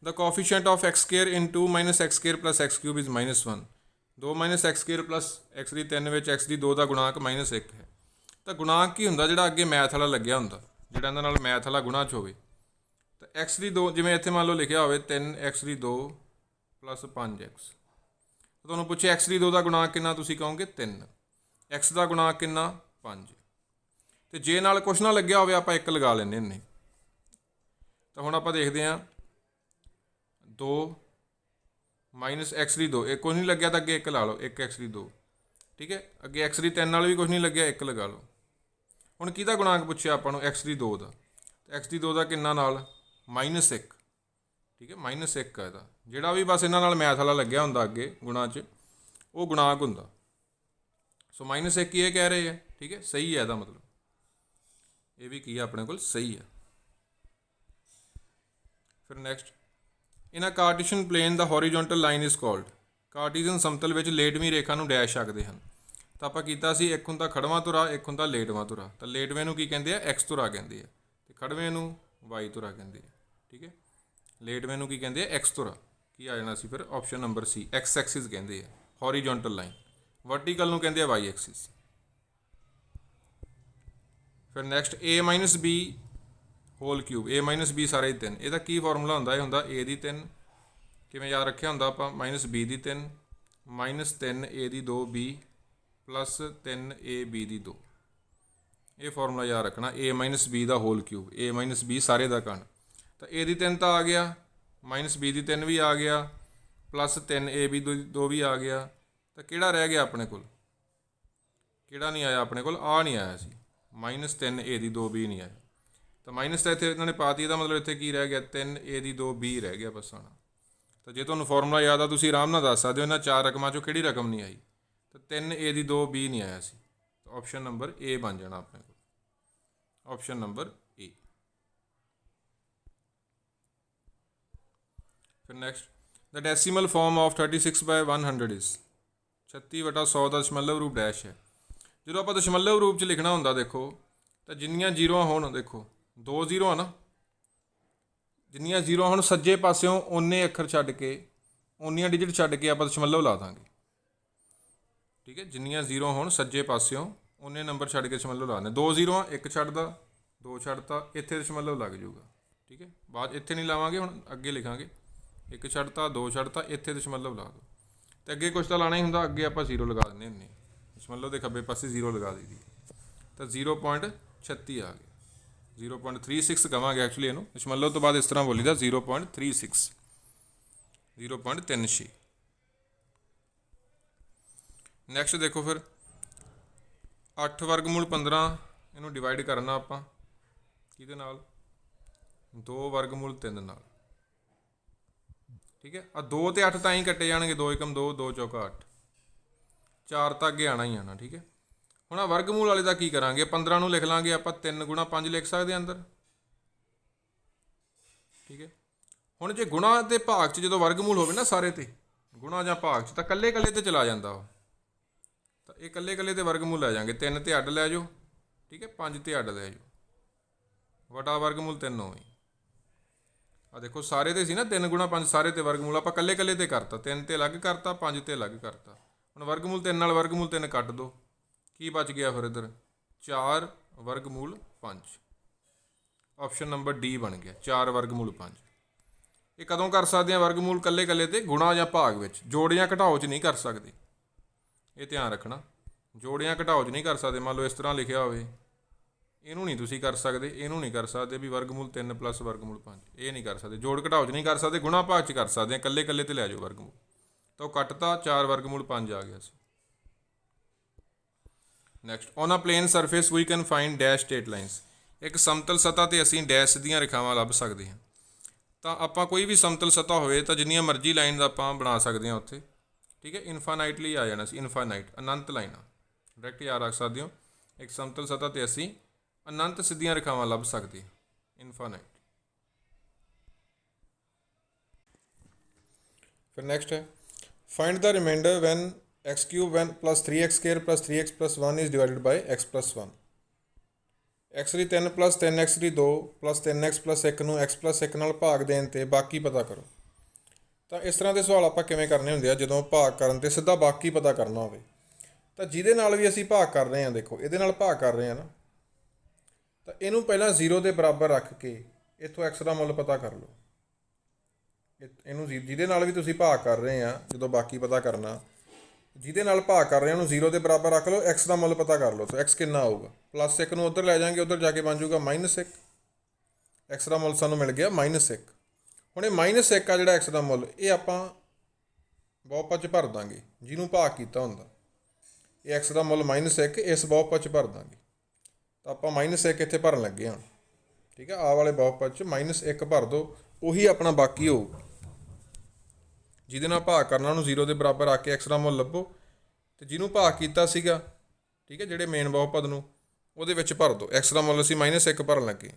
the coefficient of x square in 2 - x square plus x cube is -1। 2 - x square plus x ਦੀ 3 ਵਿੱਚ x ਦੀ 2 ਦਾ ਗੁਣਾਂਕ -1 ਹੈ। ਤਾਂ ਗੁਣਾਂਕ ਕੀ ਹੁੰਦਾ, ਜਿਹੜਾ ਅੱਗੇ ਮੈਥ ਵਾਲਾ ਲੱਗਿਆ ਹੁੰਦਾ, ਜਿਹੜਾ ਇਹਨਾਂ ਨਾਲ ਮੈਥ ਵਾਲਾ ਗੁਣਾ 'ਚ ਹੋਵੇ। ਤਾਂ x ਦੀ 2, ਜਿਵੇਂ ਇੱਥੇ ਮੰਨ ਲਓ ਲਿਖਿਆ ਹੋਵੇ 3x ਦੀ 2 ਪਲੱਸ 5x। ਤੁਹਾਨੂੰ ਪੁੱਛੇ x ਦੀ 2 ਦਾ ਗੁਣਾਂਕ ਕਿੰਨਾ, ਤੁਸੀਂ ਕਹੋਗੇ 3। x ਦਾ ਗੁਣਾਂਕ ਕਿੰਨਾ, 5। ਅਤੇ ਜੇ ਨਾਲ ਕੁਛ ਨਾ ਲੱਗਿਆ ਹੋਵੇ, ਆਪਾਂ 1 ਲਗਾ ਲੈਂਦੇ ਹੁੰਦੇ। ਤਾਂ ਹੁਣ ਆਪਾਂ ਦੇਖਦੇ ਹਾਂ 2 - x ਦੀ 2, ਇਹ ਕੁਛ ਨਹੀਂ ਲੱਗਿਆ ਤਾਂ ਅੱਗੇ 1 ਲਾ ਲਓ, 1x ਦੀ 2। ਠੀਕ ਹੈ, ਅੱਗੇ x ਦੀ 3 ਨਾਲ ਵੀ ਕੁਛ ਨਹੀਂ ਲੱਗਿਆ, 1 ਲਗਾ ਲਓ। ਹੁਣ ਕਿਹਦਾ ਗੁਣਾਂਕ ਪੁੱਛਿਆ ਆਪਾਂ ਨੂੰ, x ਦੀ 2 ਦਾ। x ਦੀ 2 ਦਾ ਕਿੰਨਾ ਨਾਲ, -1। ਠੀਕ ਹੈ, -1 ਆ ਇਹਦਾ। ਜਿਹੜਾ ਵੀ ਬਸ ਇਹਨਾਂ ਨਾਲ ਮੈਥ ਵਾਲਾ ਲੱਗਿਆ ਹੁੰਦਾ ਅੱਗੇ ਗੁਣਾ 'ਚ, ਉਹ ਗੁਣਾਂਕ ਹੁੰਦਾ। ਸੋ -1 ਕੀ ਇਹ ਕਹਿ ਰਹੇ ਆ। ਠੀਕ ਹੈ, ਸਹੀ ਹੈ ਇਹਦਾ ਮਤਲਬ, ਇਹ ਵੀ ਕੀ ਆ ਆਪਣੇ ਕੋਲ, ਸਹੀ ਆ। ਫਿਰ next, in a Cartesian plane the horizontal line is called. Cartesian ਸਮਤਲ ਵਿੱਚ ਲੇਟਵੀਂ ਰੇਖਾ ਨੂੰ ਡੈਸ਼ ਆਖਦੇ ਹਨ। ਤਾਂ ਆਪਾਂ ਕੀਤਾ ਸੀ, ਇੱਕ ਹੁੰਦਾ ਖੜਵਾਂ ਧੁਰਾ, ਇੱਕ ਹੁੰਦਾ ਲੇਟਵਾਂ ਧੁਰਾ। ਤਾਂ ਲੇਟਵੇਂ ਨੂੰ ਕੀ ਕਹਿੰਦੇ ਆ, x ਧੁਰਾ ਕਹਿੰਦੇ ਆ, ਅਤੇ ਖੜਵੇਂ ਨੂੰ y ਧੁਰਾ ਕਹਿੰਦੇ ਆ। ਠੀਕ ਹੈ, ਲੇਟਵੇਂ ਨੂੰ ਕੀ ਕਹਿੰਦੇ ਆ, x ਧੁਰਾ। ਕੀ ਆ ਜਾਣਾ ਸੀ ਫਿਰ, option number C, x Axis ਕਹਿੰਦੇ ਆ ਹੌਰੀਜ਼ੌਂਟਲ ਲਾਈਨ। ਵਰਟੀਕਲ ਨੂੰ ਕਹਿੰਦੇ ਆ y ਐਕਸਿਸ। फिर नैक्सट ए माइनस बी होल क्यूब, ए माइनस बी सारे 3, ਇਹਦਾ ਕੀ ਫਾਰਮੂਲਾ ਹੁੰਦਾ? ਇਹ ਹੁੰਦਾ ए ਦੀ 3, ਕਿਵੇਂ ਯਾਦ ਰੱਖਿਆ ਹੁੰਦਾ ਆਪਾਂ? Minus B the 3 minus 3 A the 2 B plus 3 A B ਦੀ 2। ਇਹ ਫਾਰਮੂਲਾ ਯਾਦ ਰੱਖਣਾ, ए ਮਾਈਨਸ ਬੀ ਦਾ ਹੋਲ ਕਿਊਬ, ए ਮਾਈਨਸ ਬੀ ਸਾਰੇ ਦਾ ਘਣ। ਤਾਂ ए ਦੀ 3 ਤਾਂ ਆ ਗਿਆ, ਮਾਈਨਸ ਬੀ ਦੀ 3 ਵੀ ਆ ਗਿਆ, प्लस 3 ए बी 2 भी आ गया। तो किहड़ा रह गया अपने कोल? किहड़ा नहीं आया अपने कोल? आ नहीं आया सी, माइनस 3 ए दी 2 बी नहीं आया। तो माइनस तो इतने इन्होंने पाती, तो मतलब इतने की रह गया? 3 ए दी 2 बी रह गया बस आना। तो जो तुहानूं फॉर्मूला याद आ, तुसीं आराम नाल दस सकदे हो इन्हां चार रकमां चों किहड़ी रकम नहीं आई। तो 3 ए दी 2 बी नहीं आया सी, तो ऑप्शन नंबर ए बन जाना अपने कोल, ऑप्शन नंबर ए। फिर next, the decimal form of 36/100 is 36/100 का दशमलव रूप डैश है। जो आप दशमलव रूप च लिखना होंदा, देखो तो जिन्नियां जीरो होण, देखो 2 जीरो है ना, जिन्नियां जीरो होण सज्जे पास्यों उन्ने अखर छड्ड के, उन्नियां डिजिट छड्ड के आप दशमलव ला दांगे। ठीक है, जिन्नियां जीरो होण सज्जे पास्यों उन्ने नंबर छड्ड के दशमलव ला दें। 2 जीरो एक छड्डदा, 2 छड्डता, इत्थे दशमलव लग जाऊगा। ठीक है, बाद इत्थे नहीं लावांगे, हुण अगे लिखांगे, एक छड्डता, 2 छड्डता, इत्थे दशमलव ला दो। तो अगे कुछ तो लाना ही होंदा, अगे आपां जीरो लगा देने हुंदे, दशमलव के खब्बे पासे जीरो लगा दी दी। तो 0.36 आ गया, 0.36 कहांगे एक्चुअली इहनूं, दशमलव तो बाद इस तरह बोलीदा 0.36, 0.36। नैक्सट देखो फिर 8 वर्गमूल 15, इहनूं डिवाइड करना आपां किहदे नाल? 2 वर्गमूल 3 नाल। ठीक है, आ 2 ते 8 तां ही कट्टे जाणगे, 2 एकम 2, 2 चौका 8, 4 तो अगे आना ही आना। ठीक है, हुण आ वर्गमूल वाले का की करांगे? 15 नूं लिख लांगे आपां 3 गुणा 5 लिख सकते अंदर। ठीक है, हुण जे गुणा ते भाग च जो वर्गमूल होवे ना सारे ते, गुणा जां भाग च, तां कल्ले कल्ले ते चला जांदा वा। तां इह कल्ले कल्ले ते वर्गमूल लै जांगे, 3 ते अड्ड लै जाओ। ठीक है, 5 ते अड्ड लै जाओ, वटा वर्गमूल 3 होवे। आ देखो सारे ते सी ना 3 गुणा 5 सारे ते वर्गमूल, आपां कल्ले कल्ले ते करता, 3 ते अलग करता, 5 ते अलग करता। हुण वर्गमूल 3 नाल वर्गमूल 3 कट दो, की बच गया फिर इधर? 4 वर्गमूल 5, ऑप्शन नंबर डी बन गया, 4 वर्गमूल 5। ये कदों कर सकते हैं वर्गमूल? कल्ले कल्ले ते गुणा या भाग विच, जोड़ियां घटाओ च नहीं कर सकते, ये ध्यान रखना। जोड़ियां घटाओ च नहीं कर सकते, मान लो इस तरह लिखा होवे, इनू नहीं तुसी कर सकते, इनू नहीं कर सकते भी वर्गमूल 3 प्लस वर्गमूल 5, ये नहीं कर सकते। जोड़ घटाओ च नहीं कर सकते, गुणा भाग च कर सकते हैं, कल्ले कल्ले ते लै जाओ वर्गमूल। तो कटता 4 वर्गमूल 5 आ गया सी। Next, on a plane surface we can find dash straight lines. एक समतल सतह ते असीं डैश ਦੀਆਂ ਰੇਖਾਵਾਂ ਲੱਭ ਸਕਦੇ ਹਾਂ। ਤਾਂ ਆਪਾਂ ਕੋਈ ਵੀ ਸਮਤਲ ਸਤਹ ਹੋਵੇ ਤਾਂ ਜਿੰਨੀਆਂ ਮਰਜ਼ੀ ਲਾਈਨਸ ਆਪਾਂ ਬਣਾ ਸਕਦੇ ਹਾਂ ਉੱਥੇ। ਠੀਕ ਹੈ, ਇਨਫਾਈਨਾਈਟਲੀ ਆ ਜਾਣਾ ਸੀ, ਇਨਫਾਈਨਾਈਟ ਅਨੰਤ ਲਾਈਨਾਂ ਡਾਇਰੈਕਟ ਯਾਦ ਰੱਖ ਸਕਦੇ ਹੋ। ਇੱਕ ਸਮਤਲ ਸਤਹ ਤੇ ਅਸੀਂ ਅਨੰਤ ਸਿੱਧੀਆਂ ਰੇਖਾਵਾਂ ਲੱਭ ਸਕਦੇ ਹਾਂ, ਇਨਫਾਈਨਾਈਟ। ਫਿਰ ਨੈਕਸਟ ਹੈ, find the remainder when x cube one plus 3x square plus 3x plus 1 is divided by x plus 1। x ਦੀ 3 प्लस 3x ਦੀ 2 प्लस 3x प्लस 1 ਨੂੰ x प्लस 1 ਨਾਲ ਭਾਗ ਦੇਣ ਤੇ ਬਾਕੀ ਪਤਾ ਕਰੋ। ਤਾਂ ਇਸ ਤਰ੍ਹਾਂ ਦੇ ਸਵਾਲ ਆਪਾਂ ਕਿਵੇਂ ਕਰਨੇ ਹੁੰਦੇ ਆ? ਜਦੋਂ ਭਾਗ ਕਰਨ ਤੇ ਸਿੱਧਾ ਬਾਕੀ ਪਤਾ ਕਰਨਾ ਹੋਵੇ ਤਾਂ ਜਿਹਦੇ ਨਾਲ ਵੀ ਅਸੀਂ ਭਾਗ ਕਰ ਰਹੇ ਹਾਂ, ਦੇਖੋ ਇਹਦੇ ਨਾਲ ਭਾਗ ਕਰ ਰਹੇ ਹਾਂ ਨਾ, ਤਾਂ ਇਹਨੂੰ ਪਹਿਲਾਂ 0 ਦੇ ਬਰਾਬਰ ਰੱਖ ਕੇ ਇੱਥੋਂ x ਦਾ ਮੁੱਲ ਪਤਾ ਕਰ ਲਓ। ਇਹਨੂੰ ਜਿਹਦੇ ਨਾਲ ਵੀ ਤੁਸੀਂ ਭਾਗ ਕਰ ਰਹੇ ਆ, ਜਦੋਂ ਬਾਕੀ ਪਤਾ ਕਰਨਾ, ਜਿਹਦੇ ਨਾਲ ਭਾਗ ਕਰ ਰਹੇ ਉਹਨੂੰ 0 ਦੇ ਬਰਾਬਰ ਰੱਖ ਲਓ, x ਦਾ ਮੁੱਲ ਪਤਾ ਕਰ ਲਓ। ਤਾਂ x ਕਿੰਨਾ ਆਊਗਾ? ਪਲੱਸ 1 ਨੂੰ ਉੱਧਰ ਲੈ ਜਾਵਾਂਗੇ, ਉੱਧਰ ਜਾ ਕੇ ਬਣ ਜਾਊਗਾ -1। x ਦਾ ਮੁੱਲ ਸਾਨੂੰ ਮਿਲ ਗਿਆ -1। ਹੁਣ ਇਹ -1 ਆ ਜਿਹੜਾ x ਦਾ ਮੁੱਲ, ਇਹ ਆਪਾਂ ਬਹੁਪਦ 'ਚ ਭਰ ਦਾਂਗੇ ਜਿਹਨੂੰ ਭਾਗ ਕੀਤਾ ਹੁੰਦਾ। ਇਹ x ਦਾ ਮੁੱਲ -1 ਇਸ ਬਹੁਪਦ 'ਚ ਭਰ ਦਾਂਗੇ। ਤਾਂ ਆਪਾਂ -1 ਇੱਥੇ ਭਰਨ ਲੱਗੇ ਹਾਂ। ਠੀਕ ਹੈ, ਆਹ ਵਾਲੇ ਬਹੁਪਦ 'ਚ -1 ਭਰ ਦਿਓ, ਉਹੀ ਆਪਣਾ ਬਾਕੀ ਹੋਊਗਾ। ਜਿਹਦੇ ਨਾਲ ਭਾਗ ਕਰਨਾ ਉਹਨੂੰ 0 ਦੇ ਬਰਾਬਰ ਆ ਕੇ x ਦਾ ਮੁੱਲ ਲੱਭੋ, ਅਤੇ ਜਿਹਨੂੰ ਭਾਗ ਕੀਤਾ ਸੀਗਾ, ਠੀਕ ਹੈ, ਜਿਹੜੇ ਮੇਨ ਬਹੁਪਦ ਨੂੰ, ਉਹਦੇ ਵਿੱਚ ਭਰ ਦਿਓ। x ਦਾ ਮੁੱਲ ਅਸੀਂ -1 ਭਰਨ ਲੱਗੇ,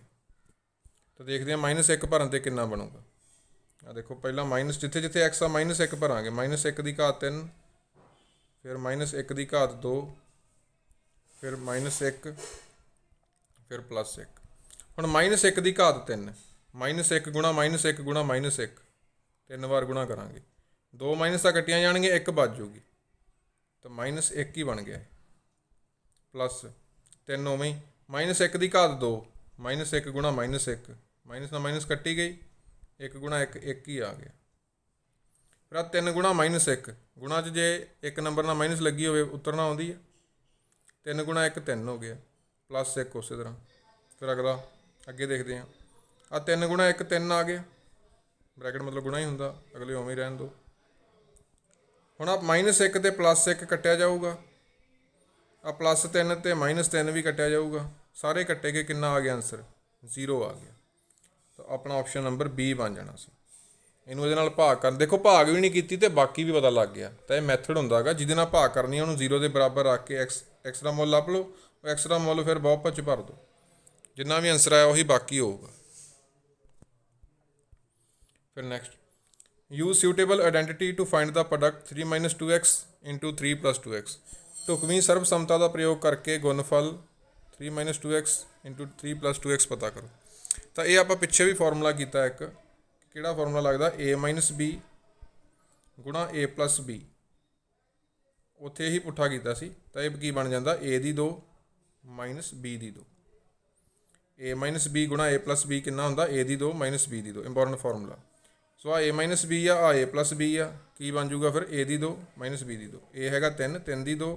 ਤਾਂ ਦੇਖਦੇ ਹਾਂ -1 ਭਰਨ 'ਤੇ ਕਿੰਨਾ ਬਣੂਗਾ। ਆ ਦੇਖੋ, ਪਹਿਲਾਂ ਮਾਈਨਸ ਜਿੱਥੇ ਜਿੱਥੇ x ਆ -1 ਭਰਾਂਗੇ, -1 ਦੀ ਘਾਤ 3, ਫਿਰ -1 ਦੀ ਘਾਤ 2, ਫਿਰ -1, ਫਿਰ +1। ਹੁਣ -1 ਦੀ ਘਾਤ 3, -1 ਗੁਣਾ -1 ਗੁਣਾ -1, 3 ਵਾਰ ਗੁਣਾ ਕਰਾਂਗੇ, 2 ਮਾਈਨਸ ਤਾਂ ਕੱਟੀਆਂ ਜਾਣਗੀਆਂ, 1 ਬਚ ਜੂਗੀ, ਤਾਂ -1 ਹੀ ਬਣ ਗਿਆ, ਪਲੱਸ 3 ਉਵੇਂ ਹੀ -1 की घात 2, -1 गुणा -1, माइनस ना माइनस कट्टी गई, 1 गुणा 1 1 ही आ गया। फिर 3 गुणा -1 गुणा च जे एक नंबर ना माइनस लगी हो उतरना आती है, 3 गुणा 1 3 हो गया, +1 उस तरह। फिर अगला अगे देखते हैं, 3 गुणा 1 3 आ गया, ब्रैकेट मतलब गुणा ही होंगे, अगले उवें ही रहन दो। हुण आप -1 ते +1 कट्टिया जाऊगा, +3 ते -3 भी कट्टिया जाऊगा, सारे कट्टे के कितना आ गया आंसर 0 आ गया। तो अपना ऑप्शन नंबर बी बन जाना सी। इनू ਇਹਦੇ ਨਾਲ भाग कर, देखो भाग भी नहीं की तो बाकी भी पता लग गया। तो यह मैथड होंगे गा जिहदे नाल भाग करनी है, उन्होंने 0 के बराबर रख के एक्स का मुल लभ लो, एक्स का मुल फिर बहुपत च भर दो, जिन्ना भी आंसर आया वही बाकी होगा। फिर next, use suitable identity to find the product 3 - 2x into 3 + 2x। ढुकवीं सर्वसमता का प्रयोग करके गुणफल 3 - 2x इंटू 3 + 2x पता करो। तो ये आप पिछे भी फॉर्मूला किया एक, किहड़ा फॉर्मूला लगता, a - b गुणा a + b, उत्थे ही पुट्ठा किया सी। तो यह की बन जाता a की 2 - b की 2, a - b गुणा a + b कितना होंदा a की 2 - b की 2, इंपोर्टेंट फॉर्मूला। सो आ a - b आ a + b आ, की बन जूगा फिर a की 2 - b की 2, a हैगा 3 3 की 2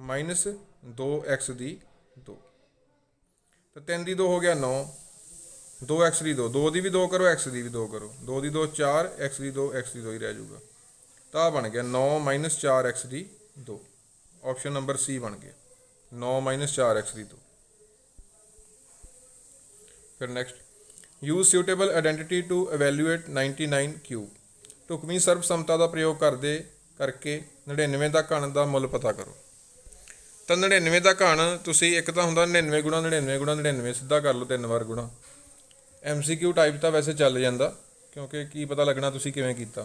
-2x की 2, तो 3 की 2 हो गया 9, 2x की 2, 2 की भी 2 करो, x की भी 2 करो, 2 की 2 4, x की 2 x की 2 ही रह जाऊगा। तो आ बन गया 9 - 4x की 2, ऑप्शन नंबर सी बन गया 9 - 4x की 2। फिर next, use suitable identity to evaluate 99 cube. ढुकवीं सर्वसमता का प्रयोग करके 99 का घन का मुल पता करो। तो 99 का घन तुसी एक तो होंदा 99 गुणा 99 गुणा 99, सीधा कर लो 3 बार गुणा। MCQ टाइप तो वैसे चल जाता, क्योंकि की पता लगना तुसी किवें कीता,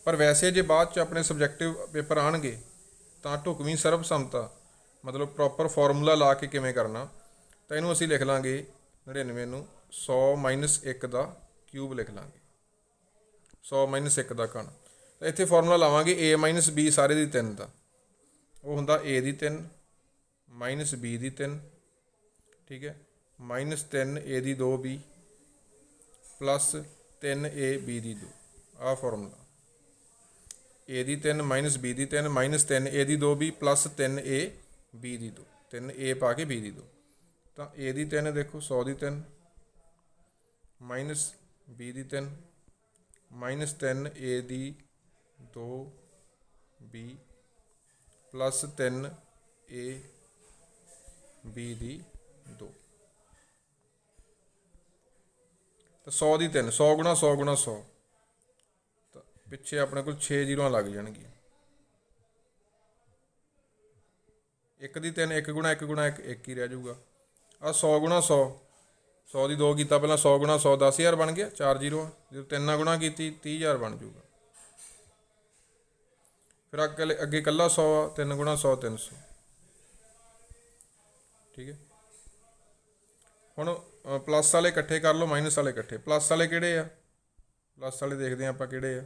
पर वैसे जे बाद च अपने सबजैक्टिव पेपर आउणगे तो ढुकवीं सर्वसमता मतलब प्रॉपर फॉर्मूला ला के किवें करना। तो इनू असीं लिख लांगे 99 नूं 100 - 1 का क्यूब लिख लांगे, 100 - 1 का घन। तो इत्थे फॉर्मूला लावांगे a - b सारे दी 3 का, वो हुंदा a की 3 - b की 3, ठीक है, -3 a की 2 b +3 a b की 2, आ फॉर्मूला a की 3 - b की 3 -3 a की 2 b +3 a b की 2, 3 a पा के b की 2। तो a की 3 देखो 100 की 3 -b की 3 -3 a की 2 b +3 a b की 2। तो 100 की 3, 100 गुणा 100 गुणा 100, तो पिछे अपने को 6 जीरो लग जाएगी। 1 की 3 1 गुणा 1 गुणा 1 1 ही रह जाऊगा। आ 100 गुणा 100, 100 की 2 किया पहला, 100 गुणा 100 10,000 बन गया, 4 जीरो। जो 3 गुणा की 30,000 बन जूगा। फिर अगे कला 100, 3 गुणा 100 300, ठीक है। हुण प्लस वाले इकट्ठे कर लो, माइनस वाले इकट्ठे। प्लस वाले किहड़े आ, प्लस वाले देखते हैं आपां किहड़े आ,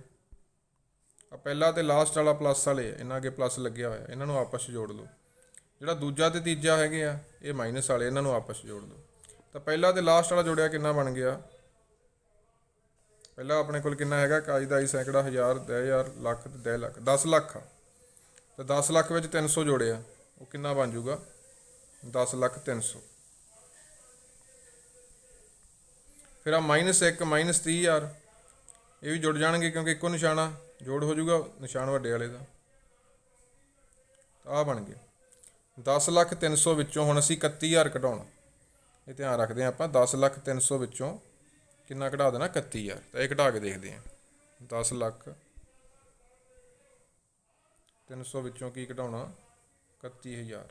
पहला तो लास्ट वाला प्लस वाले इन्हां अगे प्लस लग्या होया, इन्हां नूं आपस च जोड़ लो। जिहड़ा दूजा ते तीजा हैगे आ ये माइनस वाले, इन्हां नूं आपस च जोड़ दो। तो पहला तो लास्ट वाला जोड़िया कितना बन गया, पहला अपने कोल कितना हैगा, काई दाई सैकड़ा 1000 10,000 लख 10 लख 10 लख आ। तो 10 लख में 300 जोड़िया, वो कितना बन जूगा 10 लख 300। फिर आ -1 -30,000, ये भी जुड़ जाएंगे क्योंकि एको निशाना जोड़ हो जूगा निशान वड्डे वाले का। आ बन गया 10 लख 300 विचों हुण असीं 31,000 कढाउणा। ये ध्यान रखते हैं आप, 10 लख 300 विचों कितना कढ़ा देना 31,000। तो यह घटा के देखते हैं 10 लख 300 विचों की घटाउणा 31,000,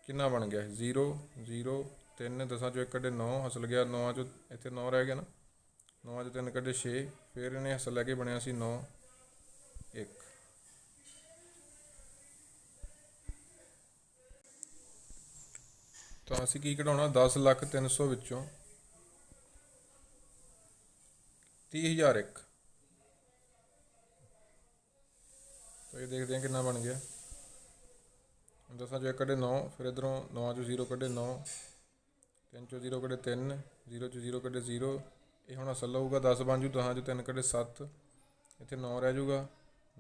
कितना बन गया 0 0 3 10 चो 1 कढ़े 9 हसल गया, 9 चो इतने 9 रह गया ना, 9 चो 3 कढ़े 6, फिर इन्हें हसल लैके बनया सी 9 1। तो असीं की कढ़ाउणा 10 लख 300 विचों 30,001। तो ये देखते हैं कितना बन गया 10 ਚੋਂ 1 ਕੱਢੇ 9, ਫਿਰ ਇੱਧਰੋਂ 9 ਚੋਂ 0 ਕੱਢੇ 9, 3 ਚੋਂ 0 ਕੱਢੇ 3, 0 ਚੋਂ 0 ਕੱਢੇ 0। ਇਹ ਹੁਣ ਅਸਲ ਲਊਗਾ 10 ਬਣ ਜੂ, 10 ਚੋਂ 3 ਕੱਢੇ 7, ਇੱਥੇ 9 ਰਹਿ ਜੂਗਾ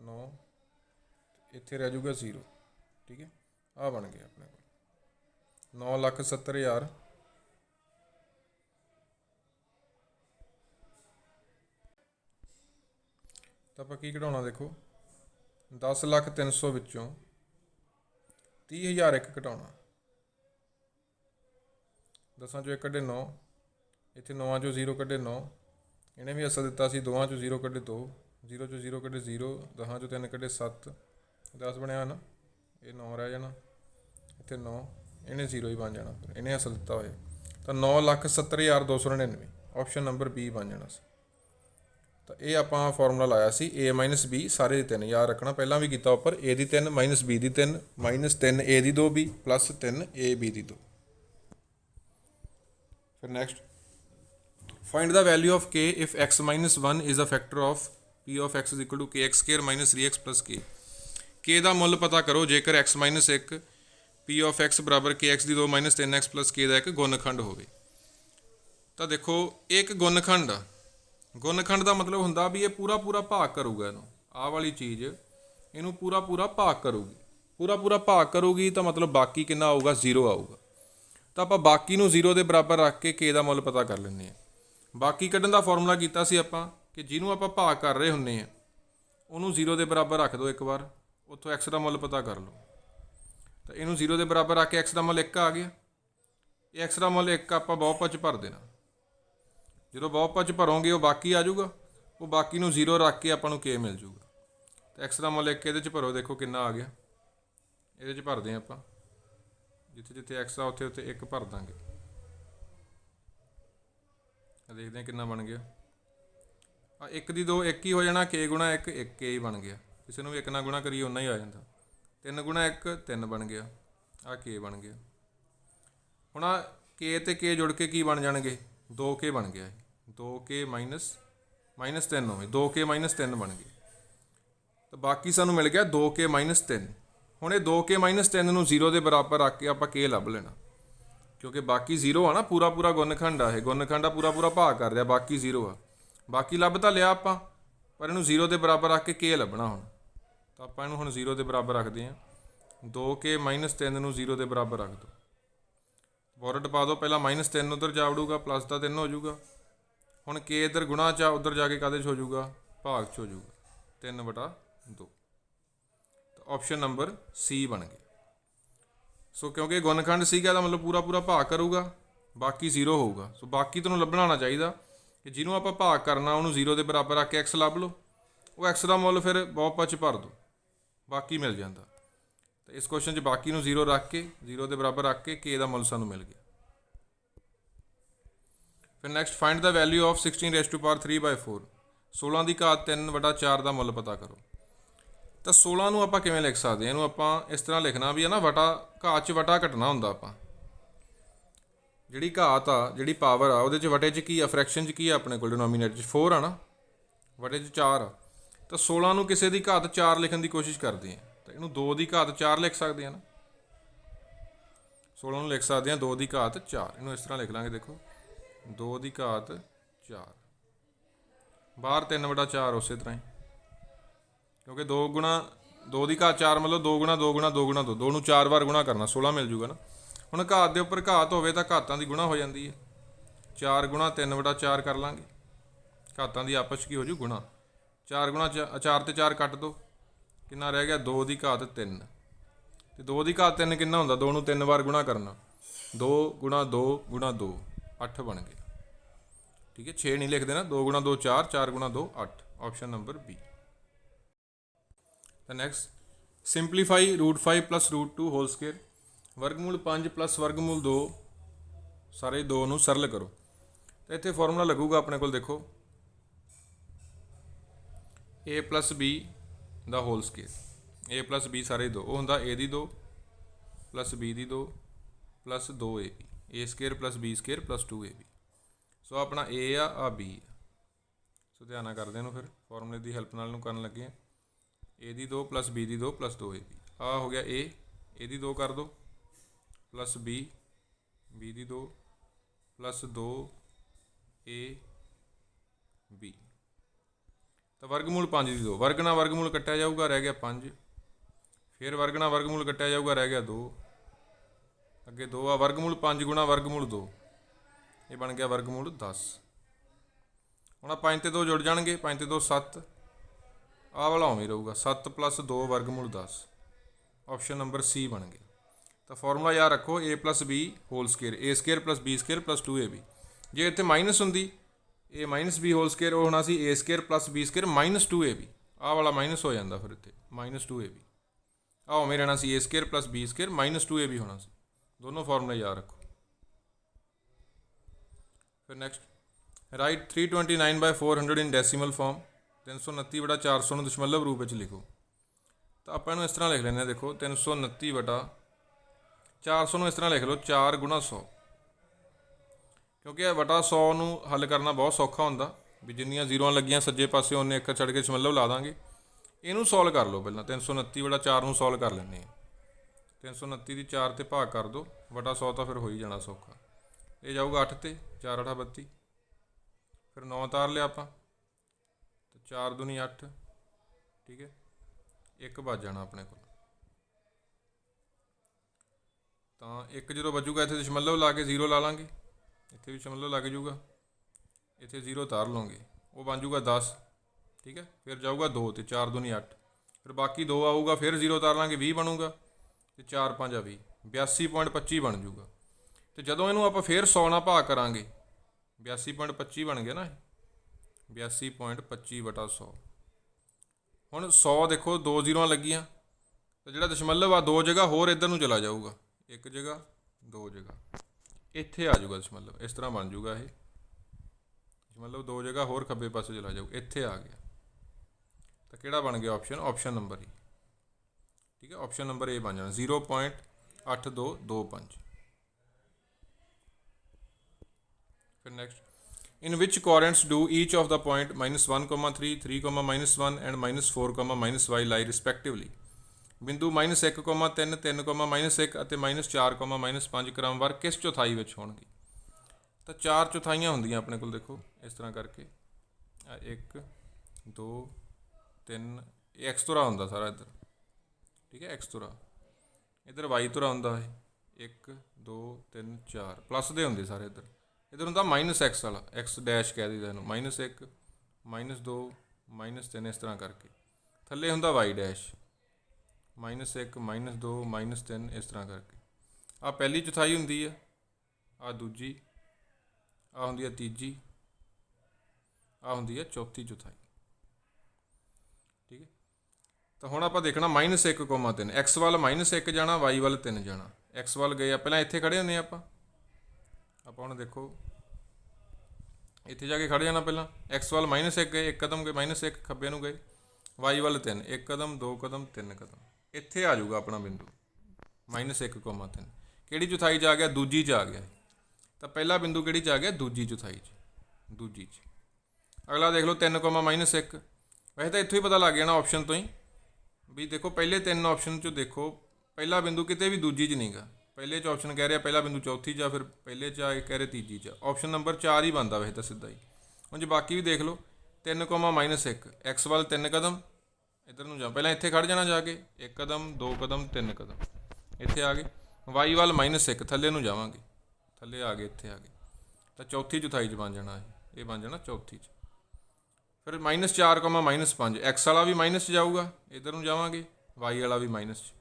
9, ਇੱਥੇ ਰਹਿ ਜੂਗਾ 0। ਠੀਕ ਹੈ, ਆਹ ਬਣ ਗਿਆ ਆਪਣੇ ਕੋਲ 9,70,000। ਤਾਂ ਆਪਾਂ ਕੀ ਕਢਾਉਣਾ ਦੇਖੋ, 10,03,000 ਵਿੱਚੋਂ 30,000 ਇੱਕ ਘਟਾਉਣਾ। 10 ਚੋਂ 1 ਕੱਢੇ 9, ਇੱਥੇ 9 ਚੋਂ 0 ਕੱਢੇ 9, ਇਹਨੇ ਵੀ ਅਸਲ ਦਿੱਤਾ ਸੀ 2 ਚੋਂ 0 ਕੱਢੇ 2, 0 ਚੋਂ 0 ਕੱਢੇ 0, 10 ਚੋਂ 3 ਕੱਢੇ 7, 10 ਬਣਿਆ ਨਾ, ਇਹ 9 ਰਹਿ ਜਾਣਾ, ਇੱਥੇ 9, ਇਹਨੇ 0 ਹੀ ਬਣ ਜਾਣਾ, ਫਿਰ ਇਹਨੇ ਅਸਲ ਦਿੱਤਾ ਹੋਇਆ। ਤਾਂ 9,70,299 ਆਪਸ਼ਨ ਨੰਬਰ ਬੀ ਬਣ ਜਾਣਾ ਸੀ। ਤਾਂ ਇਹ ਆਪਾਂ ਫਾਰਮੂਲਾ ਲਾਇਆ ਸੀ a - b ਸਾਰੇ ਦੀ 3, ਯਾਦ ਰੱਖਣਾ, ਪਹਿਲਾਂ ਵੀ ਕੀਤਾ ਉੱਪਰ, a the 3 - b the 3 -3 a the 2b + 3 a b ਦੀ 2। ਫਿਰ next, find the value of k if x - 1 is a factor of p of x = kx² - 3x + k। k ਦਾ ਮੁੱਲ ਪਤਾ ਕਰੋ ਜੇਕਰ x - 1 p of x = kx the 2 - 3x + k ਦਾ ਇੱਕ ਗੁਣਨਖੰਡ ਹੋਵੇ। ਤਾਂ ਦੇਖੋ ਇਹ ਇੱਕ ਗੁਣਨਖੰਡ ਆ। ਗੁਣਨਖੰਡ ਦਾ ਮਤਲਬ ਹੁੰਦਾ ਵੀ ਇਹ ਪੂਰਾ ਭਾਗ ਕਰੂਗਾ, ਇਹਨੂੰ ਆਹ ਵਾਲੀ ਚੀਜ਼ ਇਹਨੂੰ ਪੂਰਾ ਭਾਗ ਕਰੂਗੀ, ਪੂਰਾ ਭਾਗ ਕਰੂਗੀ, ਤਾਂ ਮਤਲਬ ਬਾਕੀ ਕਿੰਨਾ ਆਊਗਾ, 0 ਆਊਗਾ। ਤਾਂ ਆਪਾਂ ਬਾਕੀ ਨੂੰ 0 ਦੇ ਬਰਾਬਰ ਰੱਖ ਕੇ k ਦਾ ਮੁੱਲ ਪਤਾ ਕਰ ਲੈਂਦੇ ਹਾਂ। ਬਾਕੀ ਕੱਢਣ ਦਾ ਫਾਰਮੂਲਾ ਕੀਤਾ ਸੀ ਆਪਾਂ ਕਿ ਜਿਹਨੂੰ ਆਪਾਂ ਭਾਗ ਕਰ ਰਹੇ ਹੁੰਦੇ ਹਾਂ ਉਹਨੂੰ 0 ਦੇ ਬਰਾਬਰ ਰੱਖ ਦਿਓ ਇੱਕ ਵਾਰ, ਉੱਥੋਂ x ਦਾ ਮੁੱਲ ਪਤਾ ਕਰ ਲਓ। ਤਾਂ ਇਹਨੂੰ 0 ਦੇ ਬਰਾਬਰ ਰੱਖ ਕੇ x ਦਾ ਮੁੱਲ 1 ਆ ਗਿਆ। ਇਹ x ਦਾ ਮੁੱਲ 1 ਆਪਾਂ ਬਹੁਪਦ 'ਚ ਭਰ ਦੇਣਾ। ਜਦੋਂ ਬਹੁਪਦ 'ਚ ਭਰੋਗੇ ਉਹ ਬਾਕੀ ਆ ਜਾਊਗਾ, ਉਹ ਬਾਕੀ ਨੂੰ 0 ਰੱਖ ਕੇ ਆਪਾਂ ਨੂੰ k ਮਿਲ ਜੂਗਾ। ਤਾਂ x ਦਾ ਮੁੱਲ 1 ਇਹਦੇ 'ਚ ਭਰੋ, ਦੇਖੋ ਕਿੰਨਾ ਆ ਗਿਆ। ਇਹਦੇ 'ਚ ਭਰਦੇ ਹਾਂ ਆਪਾਂ, ਜਿੱਥੇ x ਆ ਉੱਥੇ 1 ਭਰ ਦਾਂਗੇ। ਦੇਖਦੇ ਹਾਂ ਕਿੰਨਾ ਬਣ ਗਿਆ। 1 ਦੀ 2 1 ਹੀ ਹੋ ਜਾਣਾ, k × 1 1 k ਹੀ ਬਣ ਗਿਆ। ਕਿਸੇ ਨੂੰ ਵੀ 1 ਨਾਲ ਗੁਣਾ ਕਰੀਏ ਉਨਾ ਹੀ ਆ ਜਾਂਦਾ। 3 × 1 3 ਬਣ ਗਿਆ, ਆਹ k ਬਣ ਗਿਆ। ਹੁਣ ਆ k ਤੇ k ਜੁੜ ਕੇ ਕੀ ਬਣ ਜਾਣਗੇ, 2k ਬਣ ਗਿਆ। 2k - 3 ਹੋਵੇ, 2k - 3 ਬਣ ਗਏ। ਤਾਂ ਬਾਕੀ ਸਾਨੂੰ ਮਿਲ ਗਿਆ 2k - 3। ਹੁਣ ਇਹ 2k - 3 ਨੂੰ 0 ਦੇ ਬਰਾਬਰ ਰੱਖ ਕੇ ਆਪਾਂ k ਲੱਭ ਲੈਣਾ, ਕਿਉਂਕਿ ਬਾਕੀ 0 ਆ ਨਾ, ਪੂਰਾ ਗੁਣਨਖੰਡ ਆ ਇਹ, ਗੁਣਨਖੰਡ ਆ ਪੂਰਾ ਭਾਗ ਕਰ ਰਿਹਾ, ਬਾਕੀ 0 ਆ। ਬਾਕੀ ਲੱਭ ਤਾਂ ਲਿਆ ਆਪਾਂ, ਪਰ ਇਹਨੂੰ 0 ਦੇ ਬਰਾਬਰ ਰੱਖ ਕੇ k ਲੱਭਣਾ ਹੁਣ। ਤਾਂ ਆਪਾਂ ਇਹਨੂੰ ਹੁਣ 0 ਦੇ ਬਰਾਬਰ ਰੱਖਦੇ ਹਾਂ। 2k - 3 ਨੂੰ 0 ਦੇ ਬਰਾਬਰ ਰੱਖ ਦਿਓ। ਬੋਰਡ ਪਾ ਦਿਓ, ਪਹਿਲਾਂ -3 ਉੱਧਰ ਜਾ ਵੜੂਗਾ, ਪਲੱਸ ਦਾ 3 ਹੋ ਜਾਊਗਾ। ਹੁਣ k ਇੱਧਰ ਗੁਣਾ 'ਚ ਆ, ਉੱਧਰ ਜਾ ਕੇ ਕਾਹਦੇ 'ਚ ਹੋ ਜਾਊਗਾ, ਭਾਗ 'ਚ ਹੋ ਜਾਊਗਾ, 3/2। ਤਾਂ ਆਪਸ਼ਨ ਨੰਬਰ ਸੀ ਬਣ ਗਿਆ। ਸੋ ਕਿਉਂਕਿ ਗੁਣਨਖੰਡ ਸੀਗਾ ਤਾਂ ਮਤਲਬ ਪੂਰਾ ਭਾਗ ਕਰੂਗਾ, ਬਾਕੀ 0 ਹੋਊਗਾ। ਸੋ ਬਾਕੀ ਤੁਹਾਨੂੰ ਲੱਭਣਾ ਆਉਣਾ ਚਾਹੀਦਾ ਕਿ ਜਿਹਨੂੰ ਆਪਾਂ ਭਾਗ ਕਰਨਾ ਉਹਨੂੰ 0 ਦੇ ਬਰਾਬਰ ਰੱਖ ਕੇ x ਲੱਭ ਲਓ, ਉਹ x ਦਾ ਮੁੱਲ ਫਿਰ ਬਹੁਪਦ 'ਚ ਭਰ ਦਿਓ, ਬਾਕੀ ਮਿਲ ਜਾਂਦਾ। ਤਾਂ ਇਸ ਕੁਐਸਚਨ 'ਚ ਬਾਕੀ ਨੂੰ 0 ਰੱਖ ਕੇ, 0 ਦੇ ਬਰਾਬਰ ਰੱਖ ਕੇ k ਦਾ ਮੁੱਲ ਸਾਨੂੰ ਮਿਲ ਗਿਆ। ਫਿਰ next, find the value of 16^3/4। 16 ਦੀ ਘਾਤ 3/4 ਦਾ ਮੁੱਲ ਪਤਾ ਕਰੋ। ਤਾਂ 16 ਨੂੰ ਆਪਾਂ ਕਿਵੇਂ ਲਿਖ ਸਕਦੇ ਹਾਂ, ਇਹਨੂੰ ਆਪਾਂ ਇਸ ਤਰ੍ਹਾਂ ਲਿਖਣਾ ਵੀ ਹੈ ਨਾ, ਘਾਤ 'ਚ ਵਟਾ ਘਟਣਾ ਹੁੰਦਾ। ਆਪਾਂ ਜਿਹੜੀ ਘਾਤ ਆ, ਜਿਹੜੀ ਪਾਵਰ ਆ, ਉਹਦੇ 'ਚ ਵਟੇ 'ਚ ਕੀ ਆ, ਫਰੈਕਸ਼ਨ 'ਚ ਕੀ ਆ ਆਪਣੇ ਕੋਲ, ਡਿਨੋਮੀਨੇਟਰ 'ਚ 4 ਆ ਨਾ, ਵਟੇ 'ਚ 4 ਆ। ਤਾਂ 16 ਨੂੰ ਕਿਸੇ ਦੀ ਘਾਤ 4 ਲਿਖਣ ਦੀ ਕੋਸ਼ਿਸ਼ ਕਰਦੇ ਹਾਂ, ਤਾਂ ਇਹਨੂੰ 2 ਦੀ ਘਾਤ 4 ਲਿਖ ਸਕਦੇ ਹਾਂ ਨਾ। 16 ਨੂੰ ਲਿਖ ਸਕਦੇ ਹਾਂ 2 ਦੀ ਘਾਤ 4। ਇਹਨੂੰ ਇਸ ਤਰ੍ਹਾਂ ਲਿਖ ਲਾਂਗੇ, ਦੇਖੋ 2 ਦੀ ਘਾਤ 4, ਬਾਹਰ 3/4 ਉਸੇ ਤਰ੍ਹਾਂ ਹੀ, ਕਿਉਂਕਿ 2 ਦੀ ਘਾਤ 4 ਮਤਲਬ 2 × 2 × 2 × 2, 2 ਨੂੰ 4 ਵਾਰ ਗੁਣਾ ਕਰਨਾ, 16 ਮਿਲ ਜੂਗਾ ਨਾ। ਹੁਣ ਘਾਤ ਦੇ ਉੱਪਰ ਘਾਤ ਹੋਵੇ ਤਾਂ ਘਾਤਾਂ ਦੀ ਗੁਣਾ ਹੋ ਜਾਂਦੀ ਹੈ, 4 × 3/4 ਕਰ ਲਾਂਗੇ, ਘਾਤਾਂ ਦੀ ਆਪਸ 'ਚ ਕੀ ਹੋ ਜੂ, ਗੁਣਾ। 4 × 4 ਤੇ 4 ਕੱਟ ਦਿਓ, ਕਿੰਨਾ ਰਹਿ ਗਿਆ, 2 ਦੀ ਘਾਤ 3। ਤੇ 2 ਦੀ ਘਾਤ 3 ਕਿੰਨਾ ਹੁੰਦਾ, 2 ਨੂੰ 3 ਵਾਰ ਗੁਣਾ ਕਰਨਾ, 2 × 2 × 2 8 ਬਣ ਗਏ। ਠੀਕ ਹੈ, 6 ਨਹੀਂ ਲਿਖਦੇ ਨਾ, 2 × 2 4, 4 × 2 8, ਆਪਸ਼ਨ ਨੰਬਰ ਬੀ। ਤਾਂ ਨੈਕਸਟ, ਸਿੰਪਲੀਫਾਈ √5 + √2 ਹੋਲ ਸਕੁਏਅਰ। ਵਰਗਮੂਲ 5 + ਵਰਗਮੂਲ 2 ਸਾਰੇ 2 ਨੂੰ ਸਰਲ ਕਰੋ। ਤਾਂ ਇੱਥੇ ਫਾਰਮੂਲਾ ਲੱਗੂਗਾ ਆਪਣੇ ਕੋਲ, ਦੇਖੋ a + b ਦਾ ਹੋਲ ਸਕੁਏਅਰ। a + b ਸਾਰੇ 2, ਉਹ ਹੁੰਦਾ a ਦੀ 2 + b ਦੀ 2 + 2ab, a² + b² + 2ab। ਸੋ ਆਪਣਾ a ਆ b ਆ। ਸੋ ਧਿਆਨ ਨਾਲ ਕਰਦੇ ਇਹਨੂੰ, ਫਿਰ ਫਾਰਮੂਲੇ ਦੀ ਹੈਲਪ ਨਾਲ ਨੂੰ ਕਰਨ ਲੱਗੇ ਆ। a ਦੀ 2 + b ਦੀ 2 + 2ab, ਆ ਹੋ ਗਿਆ a, ए दी 2 कर दो प्लस बी दी 2 प्लस 2 ए बी। तो वर्गमूल 5 दी 2, वर्ग नाल वर्गमूल कट्टिया जाऊगा, रह गया 5, फिर वर्ग नाल वर्गमूल कट्टिया जाऊगा, रह गया 2, अगे 2 आ, वर्गमूल 5 गुणा वर्गमूल 2, ये बन गया वर्गमूल 10। हुण 5 ते 2 जुड़ जाएंगे, 5 ते 2 7, आह वाला उवें रहूगा 7 प्लस 2 वर्गमूल 10, ऑप्शन नंबर सी बन गया। तो फॉर्मूला याद रखो A plus B whole square, A square plus B square plus 2ab। जे इत्थे माइनस होंदी ए माइनस बी होल स्केयर, वो होना सी A square plus B square minus 2ab, आह वाला माइनस हो जाता फिर इत्थे माइनस 2ab, आह उवें रहना C A square plus B square minus 2ab होना सी। दोनों फॉर्मूले याद रखो। फिर next write 329/400 in decimal form, 329/400 ਨੂੰ दशमलव रूप में लिखो। तो आप इस तरह लिख लें, देखो 329/400 इस तरह लिख लो 4 गुणा 100, क्योंकि बटा 100 ਨੂੰ हल करना बहुत सौखा होंदा भी, जिन्नियां जीरो लगियां सज्जे पासे उन्ने एक छड़ के दशमलव ला देंगे। इनू सॉल्व कर लो पहला, 329/4 सॉल्व कर लें, 329 की 4 ते भाग कर दो, बटा 100 तो फिर हो ही जाना सौखा। ये जाऊगा 8 ते 4 8 32, फिर 9 तार लिया आप, तो 4 दूनी 8, ठीक है, एक बच जाना अपने को। तो एक जो बचूगा इतने दशमलव ला के 0 ला लाँगे, इतने भी दशमलव लग जूगा, इतने 0 तार लोगे, वो बन जूगा 10, ठीक है। फिर जाऊगा 2 तो 4 दूनी 8, फिर बाकी 2 आऊगा, फिर 0 तार लाँगे 20 बनूगा, तो 4 5 20, 82.25 बन जूगा। तो जदों इनू आप फिर 100 नाल भाग करांगे, 82.25 बन गया ना, 82.25/100। हुण 100 देखो 2 जीरो लगियां, तो जिहड़ा दशमलव आ 2 जगह होर इधर नूं चला जाऊगा, एक जगह 2 जगह इत्थे आ जाऊगा दशमलव, इस तरह बन जूगा। ये दशमलव 2 जगह होर खब्बे पासे चला जाऊ, इत्थे आ गया, तो किहड़ा बन गया ऑप्शन, ऑप्शन नंबर ए, ठीक है, ऑप्शन नंबर ए बन जाना 0.8225। फिर next in which coordinates do each of the point -1, -3, 3, -1 and -4, -y लाई रिस्पैक्टिवली। बिंदु -1, -3, -3, -1 ਅਤੇ -4, -5 क्रमवार किस चौथाई ਵਿੱਚ ਹੋਣਗੇ। ਤਾਂ 4 ਚੌਥਾਈਆਂ ਹੁੰਦੀਆਂ ਆਪਣੇ ਕੋਲ, ਦੇਖੋ ਇਸ ਤਰ੍ਹਾਂ ਕਰਕੇ 1 2 3, ਇਹ x ਤੁਰਾ ਹੁੰਦਾ ਸਾਰਾ ਇੱਧਰ, ਠੀਕ ਹੈ, x ਤੁਰਾ, ਇੱਧਰ y ਤੁਰਾ ਹੁੰਦਾ ਹੈ 1 2 3 4, ਪਲੱਸ ਦੇ ਹੁੰਦੇ ਸਾਰੇ ਇੱਧਰ, ਇੱਧਰ ਹੁੰਦਾ -x ਵਾਲਾ, x ਡੈਸ਼ ਕਹਿ ਦਈਦਾ ਇਹਨੂੰ, -1 -2 -3, ਇਸ ਤਰ੍ਹਾਂ ਕਰਕੇ। ਥੱਲੇ ਹੁੰਦਾ y ਡੈਸ਼, -1 -2 -3, इस तरह करके। आ पहली चौथाई होंदी है, आ दूजी, आ होंदी है तीजी, आ होंदी है चौथी चौथाई, ठीक है। तो हुण आपां देखना -1, 3, एक्स वाल -1 जाना, वाई वाल 3 जाना। एक्स वाल गए पहलां इत्थे खड़े होंदे आपां हुण देखो इत्थे जाके खड़े जाना, पहलां एक्स वाल -1 गए, एक कदम गए, -1 खब्बे नूं गए, वाई वाल 3, एक कदम 2 कदम 3 कदम, इत्थे आ जाऊगा अपना बिंदु -1, 3। किहड़ी चौथाई च आ गया, दूजी च आ गया। तो पहला बिंदु किहड़ी च आ गया, दूजी चौथाई च, दूजी च। अगला देख लो 3, -1, वैसे तो इत्थों ही पता लग गया ना ऑप्शन तो ही भी, देखो पहले 3 ऑप्शन चो देखो पहला बिंदु किते भी दूजी च नहीं गा, पहले च ऑप्शन कह रहा पहला बिंदु चौथी च, फिर पहले च कह रहे तीजी च, ऑप्शन नंबर 4 ही बनता वैसे तो सीधा ही। हुण जे बाकी भी देख लो 3, -1, एक्स वाल 3 कदम, इधर नूं जा, पहले इत्थे खड़ जाना जाके, 1 कदम 2 कदम 3 कदम, इत्थे आ गए। वाई वाल -1, थल्ले नूं जावांगे, थल्ले आ गए, इत्थे आ गए, तो चौथी चौथाई च बन जाना है, ये बन जाना चौथी च। फिर -4, -5, एक्स वाला भी माइनस जाऊगा, इधर नूं जावांगे, वाई वाला भी माइनस,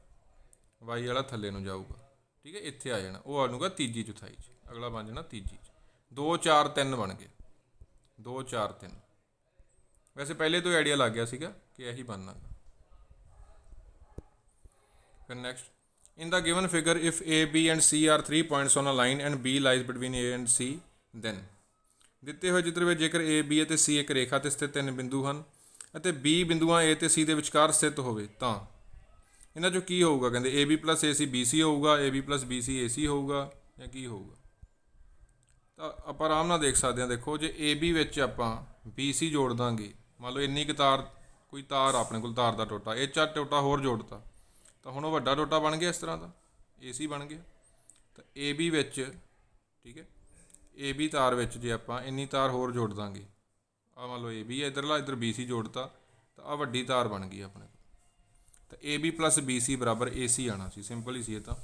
वाई वाला थल्ले नूं जाऊगा, ठीक है, इत्थे आ जाना, वो आऊगा तीजी चौथाई च, अगला बन जाना तीजी च। 2 4 3 बन गए, 2 4 3। वैसे पहले तो आइडिया लग गया सीगा कि यही बनना। फिर next in the given figure if A B and C are 3 points on a line and B lies between A and C then. ਦਿੱਤੇ ਹੋਏ ਚਿੱਤਰ ਵਿੱਚ ਜੇਕਰ ए बी ਅਤੇ सी ਇੱਕ ਰੇਖਾ 'ਤੇ ਸਥਿਤ 3 ਬਿੰਦੂ ਹਨ ਅਤੇ B ਬਿੰਦੂਆਂ A ਅਤੇ C ਦੇ ਵਿਚਕਾਰ ਸਥਿਤ ਹੋਵੇ ਤਾਂ ਇਹਨਾਂ 'ਚੋਂ ਕੀ ਹੋਊਗਾ। ਕਹਿੰਦੇ AB + AC BC ਹੋਊਗਾ, AB + BC AC ਹੋਊਗਾ ਜਾਂ ਕੀ ਹੋਊਗਾ। ਤਾਂ ਆਪਾਂ ਆਰਾਮ ਨਾਲ ਦੇਖ ਸਕਦੇ ਹਾਂ। ਦੇਖੋ ਜੇ AB ਵਿੱਚ ਆਪਾਂ BC ਜੋੜ ਦਾਂਗੇ, ਮੰਨ ਲਓ ਇੰਨੀ ਕੁ ਤਾਰ, ਕੋਈ ਤਾਰ ਆਪਣੇ ਕੋਲ ਤਾਰ ਦਾ ਟੋਟਾ, ਇਹ 'ਚ ਟੋਟਾ ਹੋਰ ਜੋੜਤਾ ਤਾਂ ਹੁਣ ਉਹ ਵੱਡਾ ਟੋਟਾ ਬਣ ਗਿਆ ਇਸ ਤਰ੍ਹਾਂ ਦਾ, AC ਬਣ ਗਿਆ। ਤਾਂ AB ਵਿੱਚ, ਠੀਕ ਹੈ, AB ਤਾਰ ਵਿੱਚ ਜੇ ਆਪਾਂ ਇੰਨੀ ਤਾਰ ਹੋਰ ਜੋੜ ਦਾਂਗੇ, ਆਹ ਮੰਨ ਲਓ AB ਹੈ ਇੱਧਰਲਾ, ਇੱਧਰ BC ਜੋੜਤਾ, ਤਾਂ ਆਹ ਵੱਡੀ ਤਾਰ ਬਣ ਗਈ ਆਪਣੇ ਕੋਲ। ਤਾਂ AB + BC = AC ਆਉਣਾ ਸੀ, ਸਿੰਪਲ ਹੀ ਸੀ ਇਹ ਤਾਂ।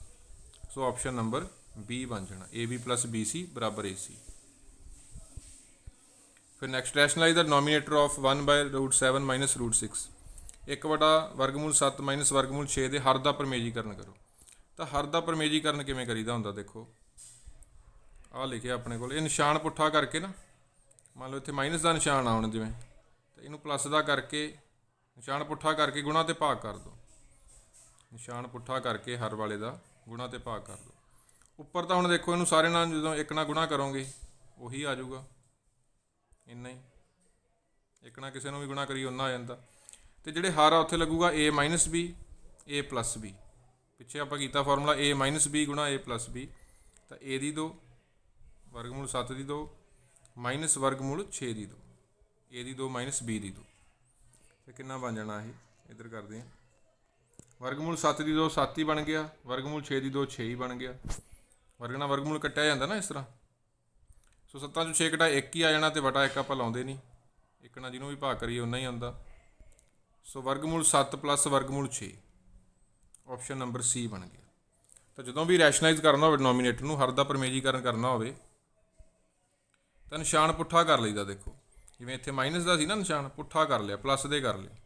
ਸੋ ਆਪਸ਼ਨ ਨੰਬਰ B ਬਣ ਜਾਣਾ, AB + BC = AC। ਫਿਰ next, rationalise the denominator of 1/√7 - √6। 1/7 - √6 ਦੇ ਹਰ ਦਾ ਪਰਮੇਜੀਕਰਨ ਕਰੋ। ਤਾਂ ਹਰ ਦਾ ਪਰਮੇਜੀਕਰਨ ਕਿਵੇਂ ਕਰੀਦਾ ਹੁੰਦਾ, ਦੇਖੋ ਆਹ ਲਿਖਿਆ ਆਪਣੇ ਕੋਲ, ਇਹ ਨਿਸ਼ਾਨ ਪੁੱਠਾ ਕਰਕੇ ਨਾ, ਮੰਨ ਲਓ ਇੱਥੇ ਮਾਈਨਸ ਦਾ ਨਿਸ਼ਾਨ ਆਉਣ ਜਿਵੇਂ, ਤਾਂ ਇਹਨੂੰ ਪਲੱਸ ਦਾ ਕਰਕੇ, ਨਿਸ਼ਾਨ ਪੁੱਠਾ ਕਰਕੇ ਗੁਣਾ ਤੇ ਭਾਗ ਕਰ ਦਿਓ। ਨਿਸ਼ਾਨ ਪੁੱਠਾ ਕਰਕੇ ਹਰ ਵਾਲੇ ਦਾ ਗੁਣਾ ਤੇ ਭਾਗ ਕਰ ਦਿਓ। ਉੱਪਰ ਤਾਂ ਹੁਣ ਦੇਖੋ ਇਹਨੂੰ ਸਾਰੇ ਨਾਲ ਜਦੋਂ ਇੱਕ ਨਾਲ ਗੁਣਾ ਕਰੋਗੇ ਉਹੀ ਆ ਜਾਊਗਾ, ਇੰਨਾ ਹੀ, ਇੱਕ ਨਾਲ ਕਿਸੇ ਨੂੰ ਵੀ ਗੁਣਾ ਕਰੀ ਉਨਾ ਆ ਜਾਂਦਾ। ਤੇ ਜਿਹੜੇ ਹਰ ਆ ਉੱਥੇ ਲੱਗੂਗਾ A - B, A + B। ਪਿੱਛੇ ਆਪਾਂ ਕੀਤਾ formula A - B × A + B। ਤਾਂ A the 2, √7 the 2, -√6 the 2, A the 2 - B ਦੀ 2। ਤੇ ਕਿੰਨਾ ਬਣ ਜਾਣਾ ਇਹ, ਇੱਧਰ ਕਰਦੇ ਹਾਂ, √7 ਦੀ 2 7 ਹੀ ਬਣ ਗਿਆ, √6 ਦੀ 2 6 ਹੀ ਬਣ ਗਿਆ। ਵਰਗ ਨਾਲ ਵਰਗਮੂਲ ਕੱਟਿਆ ਜਾਂਦਾ ਨਾ ਇਸ ਤਰ੍ਹਾਂ। ਸੋ 7 ਚੋਂ 6 ਘਟਾਏ 1 ਹੀ ਆ ਜਾਣਾ, ਤੇ ਵਟਾ 1 ਆਪਾਂ ਲਾਉਂਦੇ ਨਹੀਂ, ਇੱਕ ਨਾਲ ਜਿਹਨੂੰ ਵੀ ਭਾਗ ਕਰੀਏ ਉਨਾ ਹੀ ਆਉਂਦਾ। ਸੋ √7 + √6, ਆਪਸ਼ਨ ਨੰਬਰ C ਬਣ ਗਿਆ। ਤਾਂ ਜਦੋਂ ਵੀ ਰੈਸ਼ਨਲਾਈਜ਼ ਕਰਨਾ ਹੋਵੇ ਡਿਨੋਮੀਨੇਟਰ ਨੂੰ, ਹਰ ਦਾ ਪਰਮੇਜੀਕਰਨ ਕਰਨਾ ਹੋਵੇ, ਤਾਂ ਨਿਸ਼ਾਨ ਪੁੱਠਾ ਕਰ ਲਈਦਾ। ਦੇਖੋ ਜਿਵੇਂ ਇੱਥੇ ਮਾਈਨਸ ਦਾ ਸੀ ਨਾ, ਨਿਸ਼ਾਨ ਪੁੱਠਾ ਕਰ ਲਿਆ, ਪਲੱਸ ਦੇ ਕਰ ਲਿਆ,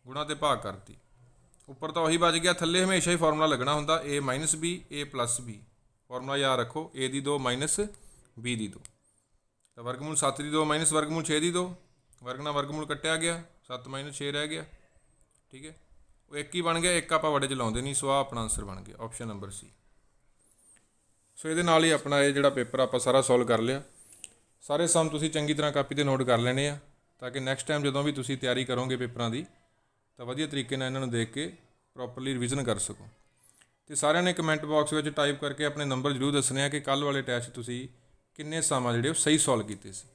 ਗੁਣਾ ਤੇ ਭਾਗ ਕਰਤੀ, ਉੱਪਰ ਤਾਂ ਉਹੀ ਬਚ ਗਿਆ, ਥੱਲੇ ਹਮੇਸ਼ਾ ਹੀ ਫਾਰਮੂਲਾ ਲੱਗਣਾ ਹੁੰਦਾ A - B, A + B। Formula ਯਾਦ ਰੱਖੋ, A ਦੀ 2 - B ਦੀ 2। ਤਾਂ √7 ਦੀ 2 - √6 ਦੀ 2, ਵਰਗ ਨਾਲ ਵਰਗਮੂਲ ਕੱਟਿਆ ਗਿਆ, 7 - 6 ਰਹਿ ਗਿਆ, ਠੀਕ ਹੈ, ਉਹ 1 ਹੀ ਬਣ ਗਿਆ, 1 ਆਪਾਂ ਵੱਡੇ 'ਚ ਲਾਉਂਦੇ ਨਹੀਂ, ਸੋ ਆਹ ਆਪਣਾ ਆਨਸਰ ਬਣ ਗਿਆ, ਆਪਸ਼ਨ ਨੰਬਰ C। ਸੋ ਇਹਦੇ ਨਾਲ ਹੀ ਆਪਣਾ ਇਹ ਜਿਹੜਾ ਪੇਪਰ ਆਪਾਂ ਸਾਰਾ ਸੋਲਵ ਕਰ ਲਿਆ। ਸਾਰੇ ਸਮ ਤੁਸੀਂ ਚੰਗੀ ਤਰ੍ਹਾਂ ਕਾਪੀ 'ਤੇ ਨੋਟ ਕਰ ਲੈਣੇ ਆ, ਤਾਂ ਕਿ ਨੈਕਸਟ ਟਾਈਮ ਜਦੋਂ ਵੀ ਤੁਸੀਂ ਤਿਆਰੀ ਕਰੋਗੇ ਪੇਪਰਾਂ ਦੀ, ਤਾਂ ਵਧੀਆ ਤਰੀਕੇ ਨਾਲ ਇਹਨਾਂ ਨੂੰ ਦੇਖ ਕੇ ਪ੍ਰੋਪਰਲੀ ਰਿਵੀਜ਼ਨ ਕਰ ਸਕੋ। ਤੇ ਸਾਰਿਆਂ ਨੇ ਕਮੈਂਟ ਬਾਕਸ ਵਿੱਚ ਟਾਈਪ ਕਰਕੇ ਆਪਣੇ ਨੰਬਰ ਜ਼ਰੂਰ ਦੱਸਣੇ ਆ ਕਿ ਕੱਲ੍ਹ ਵਾਲੇ ਟੈਸਟ ਤੁਸੀਂ ਕਿੰਨੇ ਸਮ ਆ ਜਿਹੜੇ ਉਹ ਸਹੀ ਸੋਲਵ ਕੀਤੇ ਸੀ।